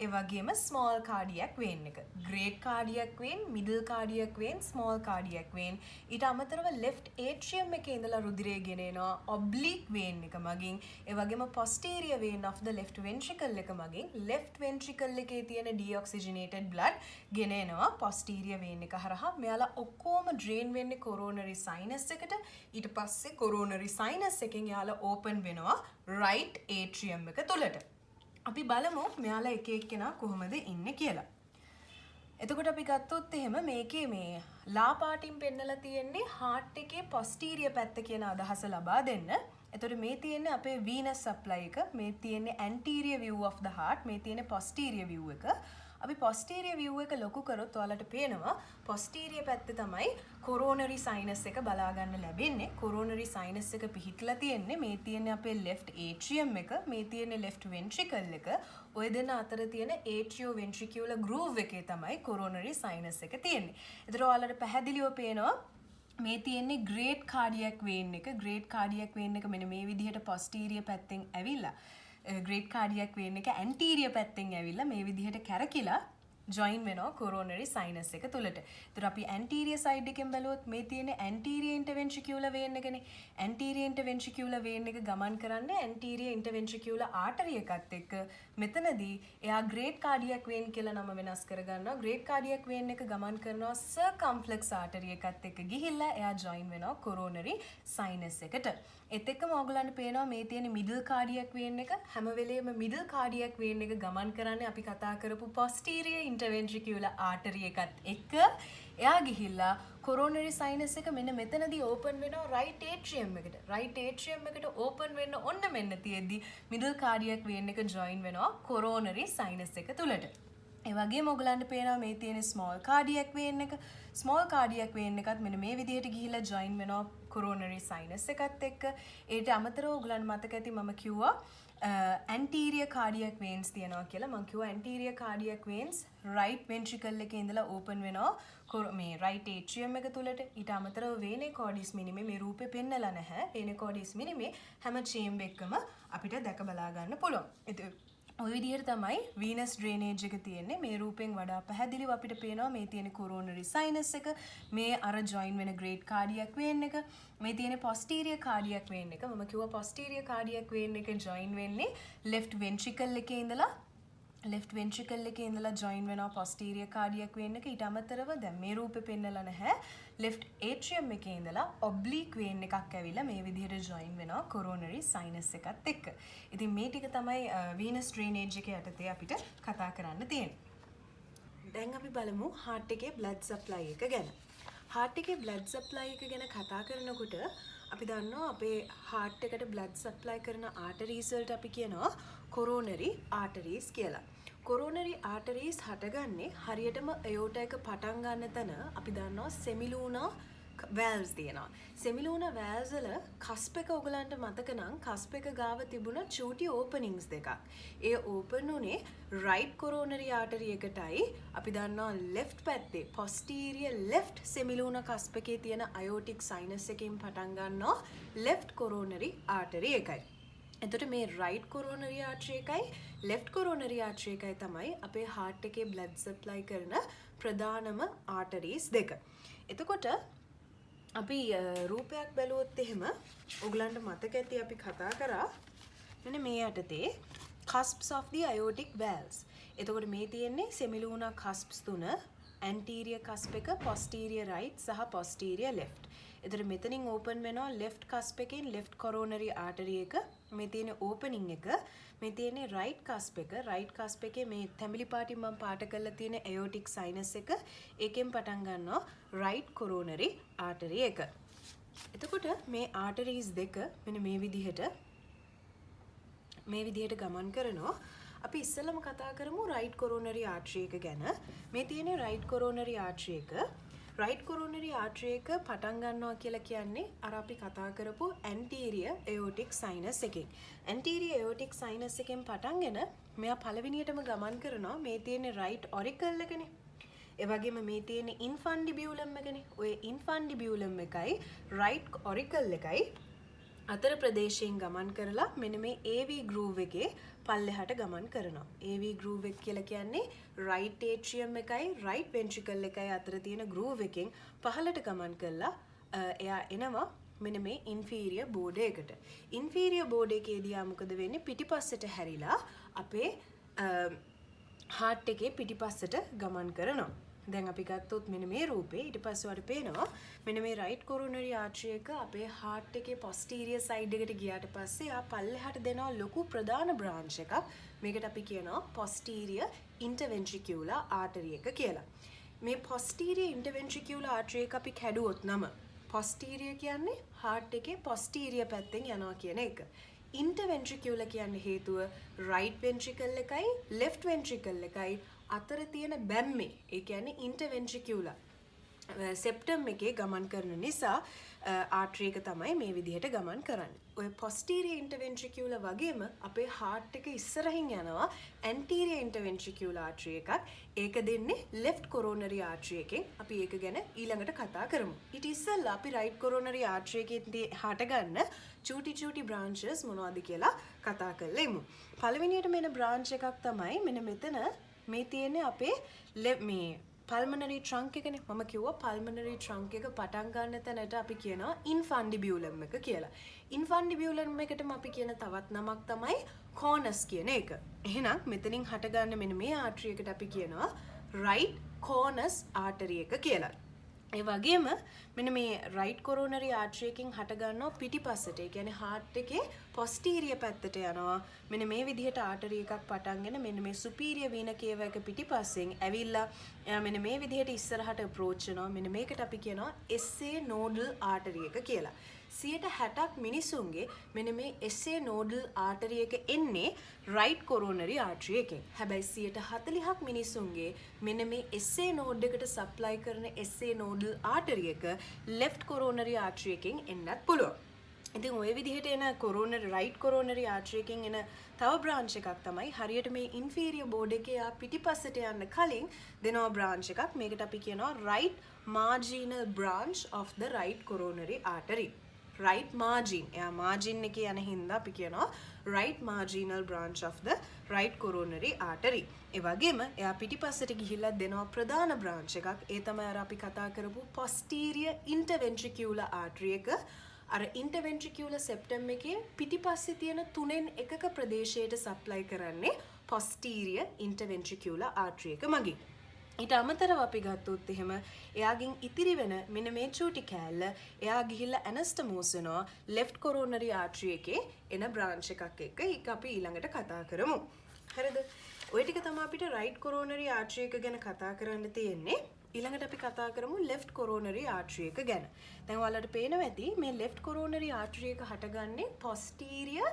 ඒ වගේම small cardiac vein එක. great cardiac vein, middle cardiac vein, small cardiac vein. ඊට අමතරව left atrium එකේ ඉඳලා රුධිරය ගෙන එනවා oblique vein එක මගින්. ඒ වගේම posterior vein of the left ventricle එක මගින් left ventricle එකේ තියෙන deoxygenated blood ගෙන එනවා posterior vein එක හරහා. මෙයාලා ඔක්කොම drain වෙන්නේ coronary sinus එකට. ඊට පස්සේ coronary sinus එකෙන් යාලා open වෙනවා right atrium එක තුලට. අපි බලමු මෙයාලා එක එක්කෙනා කොහොමද ඉන්නේ කියලා. එතකොට අපි ගත්තොත් එහෙම මේකේ මේ ලා පාටින් පෙන්නලා තියෙන්නේ heart එකේ posterior පැත්ත කියන අදහස ලබා දෙන්න. එතකොට මේ තියෙන්නේ අපේ venous supply එක, මේ තියෙන්නේ anterior view of the heart, මේ තියෙන්නේ posterior view එක. අපි posterior view එක ලොකු කරොත් ඔයාලට පේනවා posterior පැත්තේ තමයි coronary sinus එක බලා ගන්න ලැබෙන්නේ. coronary sinus එක පිහිටලා තියෙන්නේ මේ තියෙන්නේ අපේ left atrium එක, මේ තියෙන්නේ left ventricle එක. ඔය දෙන්න අතර තියෙන atrioventricular groove එකේ තමයි coronary sinus එක තියෙන්නේ. ඒතර ඔයාලට පැහැදිලිව පේනවා මේ තියෙන්නේ great cardiac vein එක. great cardiac vein එක මෙන්න මේ විදිහට posterior පැත්තෙන් ඇවිල්ලා great cardiac vein එක anterior පැත්තෙන් ඇවිල්ලා මේ විදිහට කැරකිලා join වෙනවා coronary sinus එක තුලට. ඒතර අපි anterior side එකෙන් බැලුවොත් මේ තියෙන anterior interventricular vein එකනේ. anterior interventricular vein එක ගමන් කරන්නේ anterior interventricular artery එකත් එක්ක. මෙතනදී එයා great cardiac vein කියලා නම වෙනස් කරගන්නවා. great cardiac vein එක ගමන් කරනවා circumflex artery එකත් එක්ක ගිහිල්ලා එයා join වෙනවා coronary sinus එකට. ඒත් එක්කම ඔයගලන්ට පේනවා මේ තියෙන middle cardiac vein එක හැම වෙලේම middle cardiac vein එක ගමන් කරන්නේ අපි කතා කරපු posterior interventricular artery එකත් එක්ක. එයා ගිහිල්ලා coronary sinus එක මෙන්න මෙතනදී open වෙනවා right atrium එකට. right atrium එකට open වෙන්න ඔන්න මෙන්න තියෙද්දි middle cardiac vein එක join වෙනවා coronary sinus එක තුලට. ඒ වගේම ඔයගලන්ට පේනවා මේ තියෙන small cardiac vein එක. small cardiac vein එකත් මෙන්න මේ විදිහට ගිහිල්ලා join වෙනවා coronary sinus එකත් එක්ක. ඊට අමතරව ඔයගලන්ට මතක ඇති මම කිව්වා anterior cardiac veins තියනවා කියලා. මම කිව්වා anterior cardiac veins right ventricle එකේ ඉඳලා open වෙනවා මේ right atrium එක තුලට. ඊට අමතරව vena cordis minima මේ රූපේ පෙන්නලා නැහැ. vena cordis minima හැම chamber එකකම අපිට දැක බලා ගන්න පුළුවන්. ඔය විදිහට තමයි venous drainage එක තියෙන්නේ. මේ රූපෙන් වඩා පැහැදිලිව අපිට පේනවා මේ තියෙන coronary sinus එක, මේ අර join වෙන great cardiac vein එක, මේ තියෙන posterior cardiac vein එක. මම කිව්වා posterior cardiac vein එක join වෙන්නේ left ventricle එකේ ඉඳලා join වෙනවා posterior cardiac vein එක. ඊට අමතරව දැන් මේ රූපේ පෙන්නලා නැහැ. left atrium එකේ ඉඳලා oblique vein එකක් ඇවිල්ලා මේ විදිහට join වෙනවා coronary sinus එකත් එක්ක. ඉතින් මේ ටික තමයි venous drainage එක යටතේ අපිට කතා කරන්න තියෙන්නේ. දැන් අපි බලමු heart එකේ blood supply එක ගැන. heart එකේ blood supply එක ගැන කතා කරනකොට අපි දන්නවා අපේ heart එකට blood supply කරන arteries වලට අපි කියනවා coronary arteries කියලා. coronary arteries හටගන්නේ හරියටම aorta එක පටන් ගන්න තැන අපි දන්නවා semilunar valves තියෙනවා. semilunar valves වල cusp එක ඔයගලන්ට මතක නම් cusp එක ගාව තිබුණ චූටි openings දෙකක්. ඒ open උනේ right coronary artery එකටයි අපි දන්නවා left පැත්තේ posterior left semilunar cusp එකේ තියෙන aortic sinus එකකින් පටන් ගන්නවා left coronary artery එකයි. එතකොට මේ right coronary artery එකයි left coronary artery එකයි තමයි අපේ heart එකේ blood supply කරන ප්‍රධානම arteries දෙක. එතකොට අපි රූපයක් බැලුවොත් එහෙම ඔයගලන්ට මතක ඇති අපි කතා කරා මෙන්න මේ යටතේ cusps of the aortic valves. එතකොට මේ තියෙන්නේ semiluna cusps තුන anterior cusp එක posterior right සහ posterior left. එතකොට මෙතනින් open වෙනවා left cusp එකෙන් left coronary artery එක. මේ තියෙන opening එක. මේ තියෙන්නේ right cusp එක. right cusp එකේ මේ තැඹිලි පාටින් මම පාට කරලා තියෙන aortic sinus එක. ඒකෙන් පටන් ගන්නවා right coronary artery එක. එතකොට මේ arteries දෙක මෙන්න මේ විදිහට ගමන් කරනවා. අපි ඉස්සෙල්ලම කතා කරමු right coronary artery එක ගැන. මේ තියෙන right coronary artery එක. right coronary artery එක පටන් ගන්නවා කියලා කියන්නේ අර අපි කතා කරපු anterior aortic sinus එකෙන්. anterior aortic sinus එකෙන් පටන්ගෙන මෙයා පළවෙනියටම ගමන් කරනවා මේ තියෙන right auricle එකනේ. ඒ වගේම මේ තියෙන infundibulum එකනේ. ඔය infundibulum එකයි right auricle එකයි අතර ප්‍රදේශයෙන් ගමන් කරලා මෙන්න මේ AV groove එකේ පල්ලෙහාට ගමන් කරනවා. AV groove එක කියලා කියන්නේ right atrium එකයි right ventricle එකයි අතර තියෙන groove එකෙන් පහළට ගමන් කරලා එයා එනවා මෙන්න මේ inferior bode එකට. inferior bode එකේදී ආ මොකද වෙන්නේ? පිටිපස්සට හැරිලා අපේ heart එකේ පිටිපස්සට ගමන් කරනවා. දැන් අපි ගත්තොත් මෙන්න මේ රූපේ ඊට පස්සේ වල පේනවා මෙන්න මේ right coronary artery එක අපේ heart එකේ posterior side එකට ගියාට පස්සේ ආ පල්ලෙහාට දෙනවා ලොකු ප්‍රධාන branch එකක්. මේකට අපි කියනවා posterior interventricular artery එක කියලා. මේ posterior interventricular artery එක අපි කැඩුවොත් නම posterior කියන්නේ heart එකේ posterior පැත්තෙන් යනවා කියන එක. interventricular කියන්නේ හේතුව right ventricle එකයි left ventricle එකයි අතර තියෙන බැම්මේ ඒ කියන්නේ interventricular septum එකේ ගමන් කරන නිසා artery එක තමයි මේ විදිහට ගමන් කරන්නේ. ඔය posterior interventricular වගේම අපේ heart එක ඉස්සරහින් යනවා anterior interventricular artery එකක්. ඒක දෙන්නේ left coronary artery එකෙන්. අපි ඒක ගැන ඊළඟට කතා කරමු. ඊට ඉස්සෙල්ලා අපි right coronary artery එකෙන් හට ගන්න චූටි branches මොනවද කියලා කතා කරලා ඉමු. පළවෙනියට මෙන්න branch එකක් තමයි මෙන්න මෙතන මේ තියෙන්නේ අපේ මේ pulmonary trunk එකනේ. මම කිව්වා pulmonary trunk එක පටන් ගන්න තැනට අපි කියනවා infundibulum එක කියලා. infundibulum එකටම අපි කියන තවත් නමක් තමයි conus කියන එක. එහෙනම් මෙතනින් හටගන්න මෙන්න මේ artery එකට අපි කියනවා right conus artery එක කියලා. ඒ වගේම මෙන්න මේ right coronary artery එකෙන් හට ගන්නවා පිටිපස්සට. ඒ කියන්නේ heart එකේ posterior පැත්තට යනවා. මෙන්න මේ විදිහට artery එකක් පටන්ගෙන මෙන්න මේ superior vena cava එක පිටිපස්සෙන් ඇවිල්ලා මෙන්න මේ විදිහට ඉස්සරහට approach වෙනවා. මෙන්න මේකට අපි කියනවා SA nodal artery එක කියලා. 60ක් මිනිසුන්ගේ මෙන්න මේ SA nodal artery එක එන්නේ right coronary artery එකෙන්. හැබැයි 40ක් මිනිසුන්ගේ මෙන්න මේ SA node එකට supply කරන SA nodal artery එක left coronary artery එකෙන් එන්නත් පුළුවන්. ඉතින් ওই විදිහට එන coronary right coronary artery එකෙන් එන තව branch එකක් තමයි හරියට මේ inferior bode එකේ ආ පිටිපස්සට යන්න කලින් දෙනවා branch එකක්. මේකට අපි කියනවා right marginal branch of the right coronary artery. right margin. එයා margin එකේ යන හින්දා අපි කියනවා right marginal branch of the right coronary artery. ඒ වගේම එයා පිටිපස්සට ගිහිල්ලා දෙනවා ප්‍රධාන branch එකක්. ඒ තමයි අර අපි කතා කරපු posterior interventricular artery එක. අර interventricular septum එකේ පිටිපස්සේ තියෙන තුනෙන් එකක ප්‍රදේශයට supply කරන්නේ posterior interventricular artery එක මගින්. ඊට අමතරව අපි ගත්තොත් එහෙම එයාගෙන් ඉතිරි වෙන මෙන්න මේ චූටි කෑල්ල එයා ගිහිල්ලා anastomose වෙනවා left coronary artery එකේ එන branch එකක් එක්ක. ඒක අපි ඊළඟට කතා කරමු. හරිද? ඔය ටික තමයි අපිට right coronary artery එක ගැන කතා කරන්න තියෙන්නේ. ඊළඟට අපි කතා කරමු left coronary artery එක ගැන. දැන් ඔයාලට පේනවා ඇති මේ left coronary artery එක හටගන්නේ posterior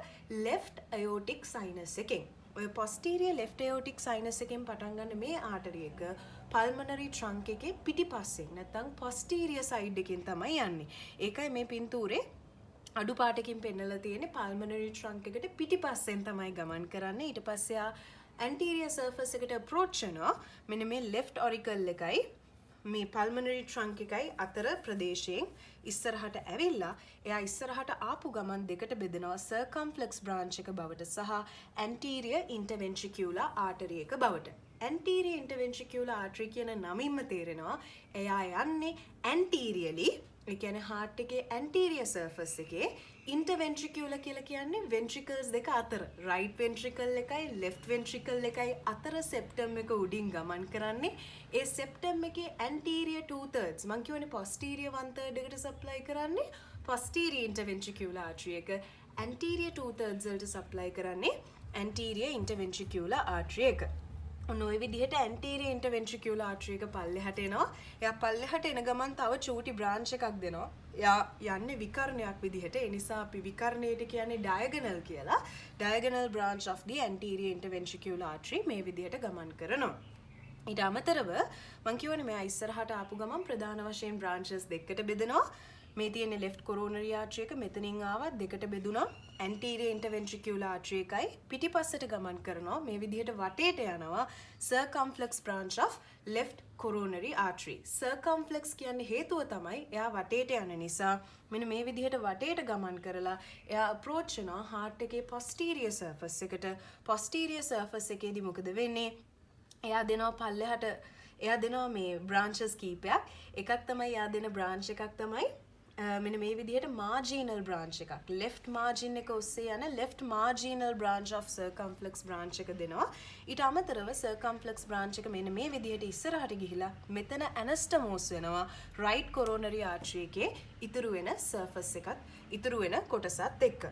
left aortic sinus එකෙන්. ඔය posterior left aortic sinus එකෙන් පටන් ගන්න මේ artery එක pulmonary trunk එකේ පිටිපස්සෙන් නැත්නම් posterior side එකෙන් තමයි යන්නේ. ඒකයි මේ පින්තූරේ අඩු පාටකින් පෙන්නලා තියෙන්නේ pulmonary trunk එකට පිටිපස්සෙන් තමයි ගමන් කරන්නේ. ඊට පස්සේ anterior surface එකට approach වෙනවා. මෙන්න මේ left auricle එකයි මේ pulmonary trunk එකයි අතර ප්‍රදේශයෙන් ඉස්සරහට ඇවිල්ලා එයා ඉස්සරහට ආපු ගමන් දෙකට බෙදෙනවා circumflex branch එක බවට සහ anterior interventricular artery එක බවට. anterior interventricular artery කියන නමින්ම තේරෙනවා එයා යන්නේ anteriorly ඒ කියන්නේ heart එකේ anterior surface එකේ interventricular කියලා කියන්නේ ventricles දෙක අතර right ventricle එකයි left ventricle එකයි අතර septum එක උඩින් ගමන් කරන්නේ ඒ septum එකේ anterior 2/3 මං කියවනේ posterior 1/3 එකට supply කරන්නේ posterior interventricular artery එක anterior 2/3 වලට supply කරන්නේ anterior interventricular artery එක ඔය විදිහට anterior interventricular artery එක පල්ලෙහාට එනවා. එයා පල්ලෙහාට එන ගමන් තව චූටි branch එකක් දෙනවා. එයා යන්නේ විකර්ණයක් විදිහට. ඒ නිසා අපි විකර්ණයට කියන්නේ diagonal කියලා. Diagonal branch of the anterior interventricular artery මේ විදිහට ගමන් කරනවා. ඊට අමතරව මම කියවනේ මෙයා ඉස්සරහට ආපු ගමන් ප්‍රධාන වශයෙන් branches දෙකකට බෙදෙනවා. මේ තියෙන left coronary artery එක මෙතනින් ආවත් දෙකට බෙදුණා anterior interventricular artery එකයි පිටිපස්සට ගමන් කරනවා මේ විදිහට වටේට යනවා circumflex branch of left coronary artery circumflex කියන්නේ හේතුව තමයි එයා වටේට යන නිසා මෙන්න මේ විදිහට වටේට ගමන් කරලා එයා approach වෙනවා heart එකේ posterior surface එකට posterior surface එකේදී මොකද වෙන්නේ එයා දෙනවා පල්ලෙහාට එයා දෙනවා මේ branches කීපයක් එකක් තමයි එයා දෙන branch එකක් තමයි මෙන්න මේ විදිහට marginal branch එකක් left margin එක ඔස්සේ යන left marginal branch of circumflex branch එක දෙනවා ඊට අමතරව circumflex branch එක මෙන්න මේ විදිහට ඉස්සරහට ගිහිලා මෙතන anastomose වෙනවා right coronary artery එකේ ඉතුරු වෙන surface එකත් ඉතුරු වෙන කොටසත් එක්ක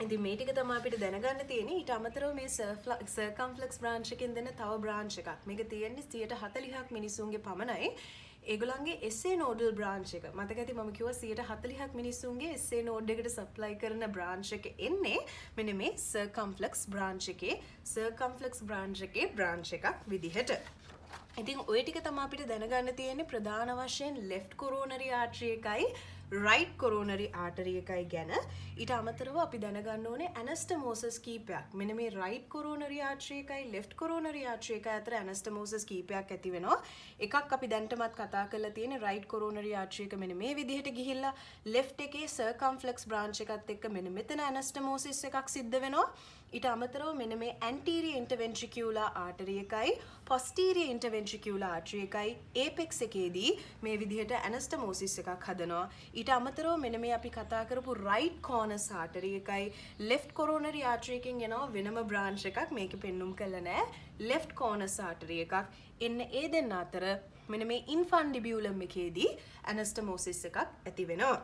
ඉතින් මේ ටික තමයි අපිට දැනගන්න තියෙන්නේ ඊට අමතරව මේ circumflex branch එකෙන් දෙන තව branch එකක් මේක තියෙන්නේ 140ක් මිනිසුන්ගේ පමණයි ඒගොල්ලන්ගේ SA nodal branch එක මතක ඇති මම කිව්වා 140ක් මිනිස්සුන්ගේ SA node එකට supply කරන branch එක එන්නේ මෙන්න මේ circumflex branch එකේ branch එකක් විදිහට. ඉතින් ওই ටික තමයි අපිට දැනගන්න තියෙන්නේ ප්‍රධාන වශයෙන් left coronary artery එකයි right coronary artery එකයි ගැන. ඊට අමතරව අපි දැනගන්න ඕනේ anastomosis කීපයක්. මෙන්න මේ right coronary artery එකයි left coronary artery එකයි අතර anastomosis කීපයක් ඇති වෙනවා. එකක් අපි දැන්ටමත් කතා කරලා තියෙන්නේ right coronary artery එක මෙන්න මේ විදිහට ගිහිල්ලා left එකේ circumflex branch එකත් එක්ක මෙන්න මෙතන anastomosis එකක් සිද්ධ වෙනවා. ඊට අමතරව මෙන්න මේ anterior interventricular artery එකයි posterior interventricular artery එකයි apex එකේදී මේ විදිහට anastomosis එකක් හදනවා. ඊට අමතරව මෙන්න මේ අපි කතා කරපු right cornus artery එකයි left coronary artery එකෙන් එනවා වෙනම branch එකක් මේකේ පෙන්눔 කරලා නැහැ. left cornus artery එකක් එන්න ඒ දෙන්න අතර මෙන්න මේ infundibulum එකේදී anastomosis එකක් ඇති වෙනවා.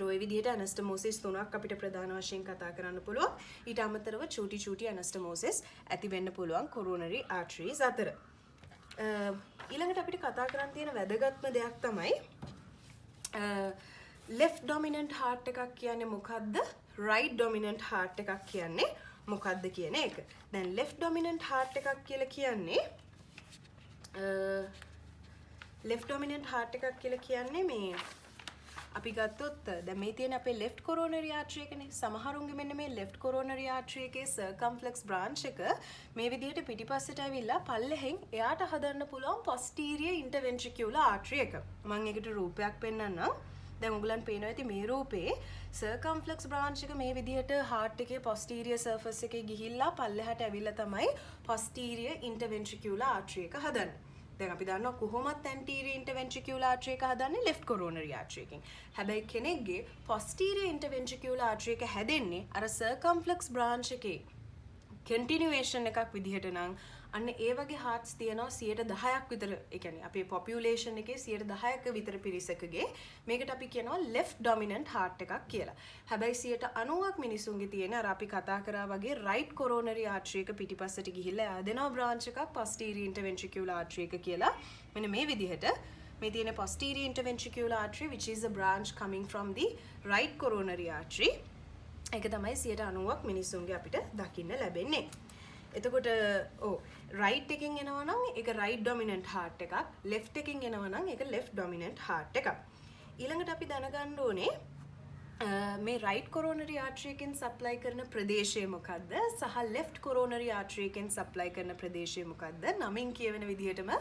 ඔය විදිහට anastomosis තුනක් අපිට ප්‍රධාන වශයෙන් කතා කරන්න පුළුවන්. ඊට අමතරව චූටි anastomosis ඇති වෙන්න පුළුවන් coronary arteries අතර. ඊළඟට අපිට කතා කරන්න තියෙන වැදගත්ම දෙයක් තමයි left dominant heart එකක් කියන්නේ මොකද්ද? right dominant heart එකක් කියන්නේ මොකද්ද කියන එක. දැන් left dominant heart එකක් කියලා කියන්නේ left dominant heart එකක් කියලා කියන්නේ මේ අපි ගත්තොත් දැන් මේ තියෙන අපේ left coronary artery එකනේ සමහරුන්ගේ මෙන්න මේ left coronary artery එකේ circumflex branch එක මේ විදිහට පිටිපස්සට ඇවිල්ලා පල්ලෙහෙන් එයාට හදන්න පුළුවන් posterior interventricular artery එක. මම ඒකට රූපයක් පෙන්නන්නම්. දැන් ඔයගලන් පේනවා ඇති මේ රූපේ circumflex branch එක මේ විදිහට heart එකේ posterior surface එකේ ගිහිල්ලා පල්ලෙහාට ඇවිල්ලා තමයි posterior interventricular artery එක හදන්නේ. දැන් අපි දන්නවා කොහොමත් anterior interventricular artery එක හදන්නේ left coronary artery එකෙන්. හැබැයි කෙනෙක්ගේ posterior interventricular artery එක හැදෙන්නේ අර circumflex branch එකේ continuation එකක් විදිහට නම් අන්න ඒ වගේ hearts තියෙනවා 10%ක් විතර. ඒ කියන්නේ අපේ population එකේ 10%ක විතර පිරිසකගේ මේකට අපි කියනවා left dominant heart එකක් කියලා. හැබැයි 90%ක් මිනිසුන්ගේ තියෙන අර අපි කතා කරා වගේ right coronary artery එක පිටිපස්සට ගිහිල්ලා ආදෙනවා branch එකක් posterior interventricular artery එක කියලා. මෙන්න මේ විදිහට මේ තියෙන posterior interventricular artery which is a branch coming from the right coronary artery. ඒක තමයි 90%ක් මිනිසුන්ගේ අපිට දකින්න ලැබෙන්නේ. එතකොට right එකෙන් එනවා නම් ඒක right dominant heart එකක් left එකෙන් එනවා නම් ඒක left dominant heart එකක් ඊළඟට අපි දැනගන්න ඕනේ මේ රයිට් කොරෝනරි ආට්‍රියකින් සප්ලයි කරන ප්‍රදේශය මොකක්ද සහ ලෙෆ්ට් කොරෝනරි ආට්‍රියකින් සප්ලයි කරන ප්‍රදේශය මොකක්ද නමින් කියවෙන විදිහටම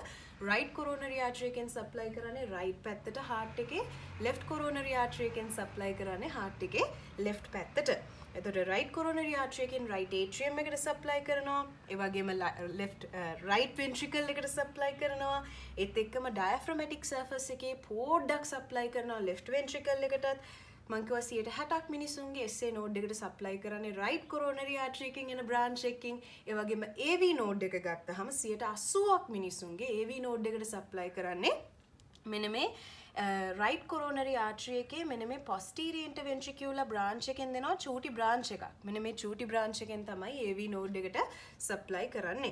රයිට් කොරෝනරි ආට්‍රියකින් සප්ලයි කරන්නේ රයිට් පැත්තට හાર્ට් එකේ ලෙෆ්ට් කොරෝනරි ආට්‍රියකින් සප්ලයි කරන්නේ හાર્ට් එකේ ලෙෆ්ට් පැත්තට එතකොට රයිට් කොරෝනරි ආට්‍රියකින් රයිට් ඒට්‍රියම් එකට සප්ලයි කරනවා ඒ වගේම ලෙෆ්ට් රයිට් වෙන්ට්‍රිකල් එකට සප්ලයි කරනවා ඒත් එක්කම ඩයෆ්‍රමැටික් සර්ෆස් එකේ පොඩ්ඩක් සප්ලයි කරනවා ලෙෆ්ට් වෙන්ට්‍රිකල් එකටත් මංකව 60ක් මිනිසුන්ගේ SA නෝඩ් එකට සප්ලයි කරන්නේ රයිට් කොරෝනරි ආට්‍රියකින් එන බ්‍රාන්ච් එකකින් ඒ වගේම AV නෝඩ් එක ගත්තහම 80ක් මිනිසුන්ගේ AV නෝඩ් එකට සප්ලයි කරන්නේ මෙන්න මේ රයිට් කොරෝනරි ආට්‍රිය එකේ මෙන්න මේ posterior interventricular branch එකෙන් දෙනවා චූටි බ්‍රාන්ච් එකක් මෙන්න මේ චූටි බ්‍රාන්ච් එකෙන් තමයි AV නෝඩ් එකට සප්ලයි කරන්නේ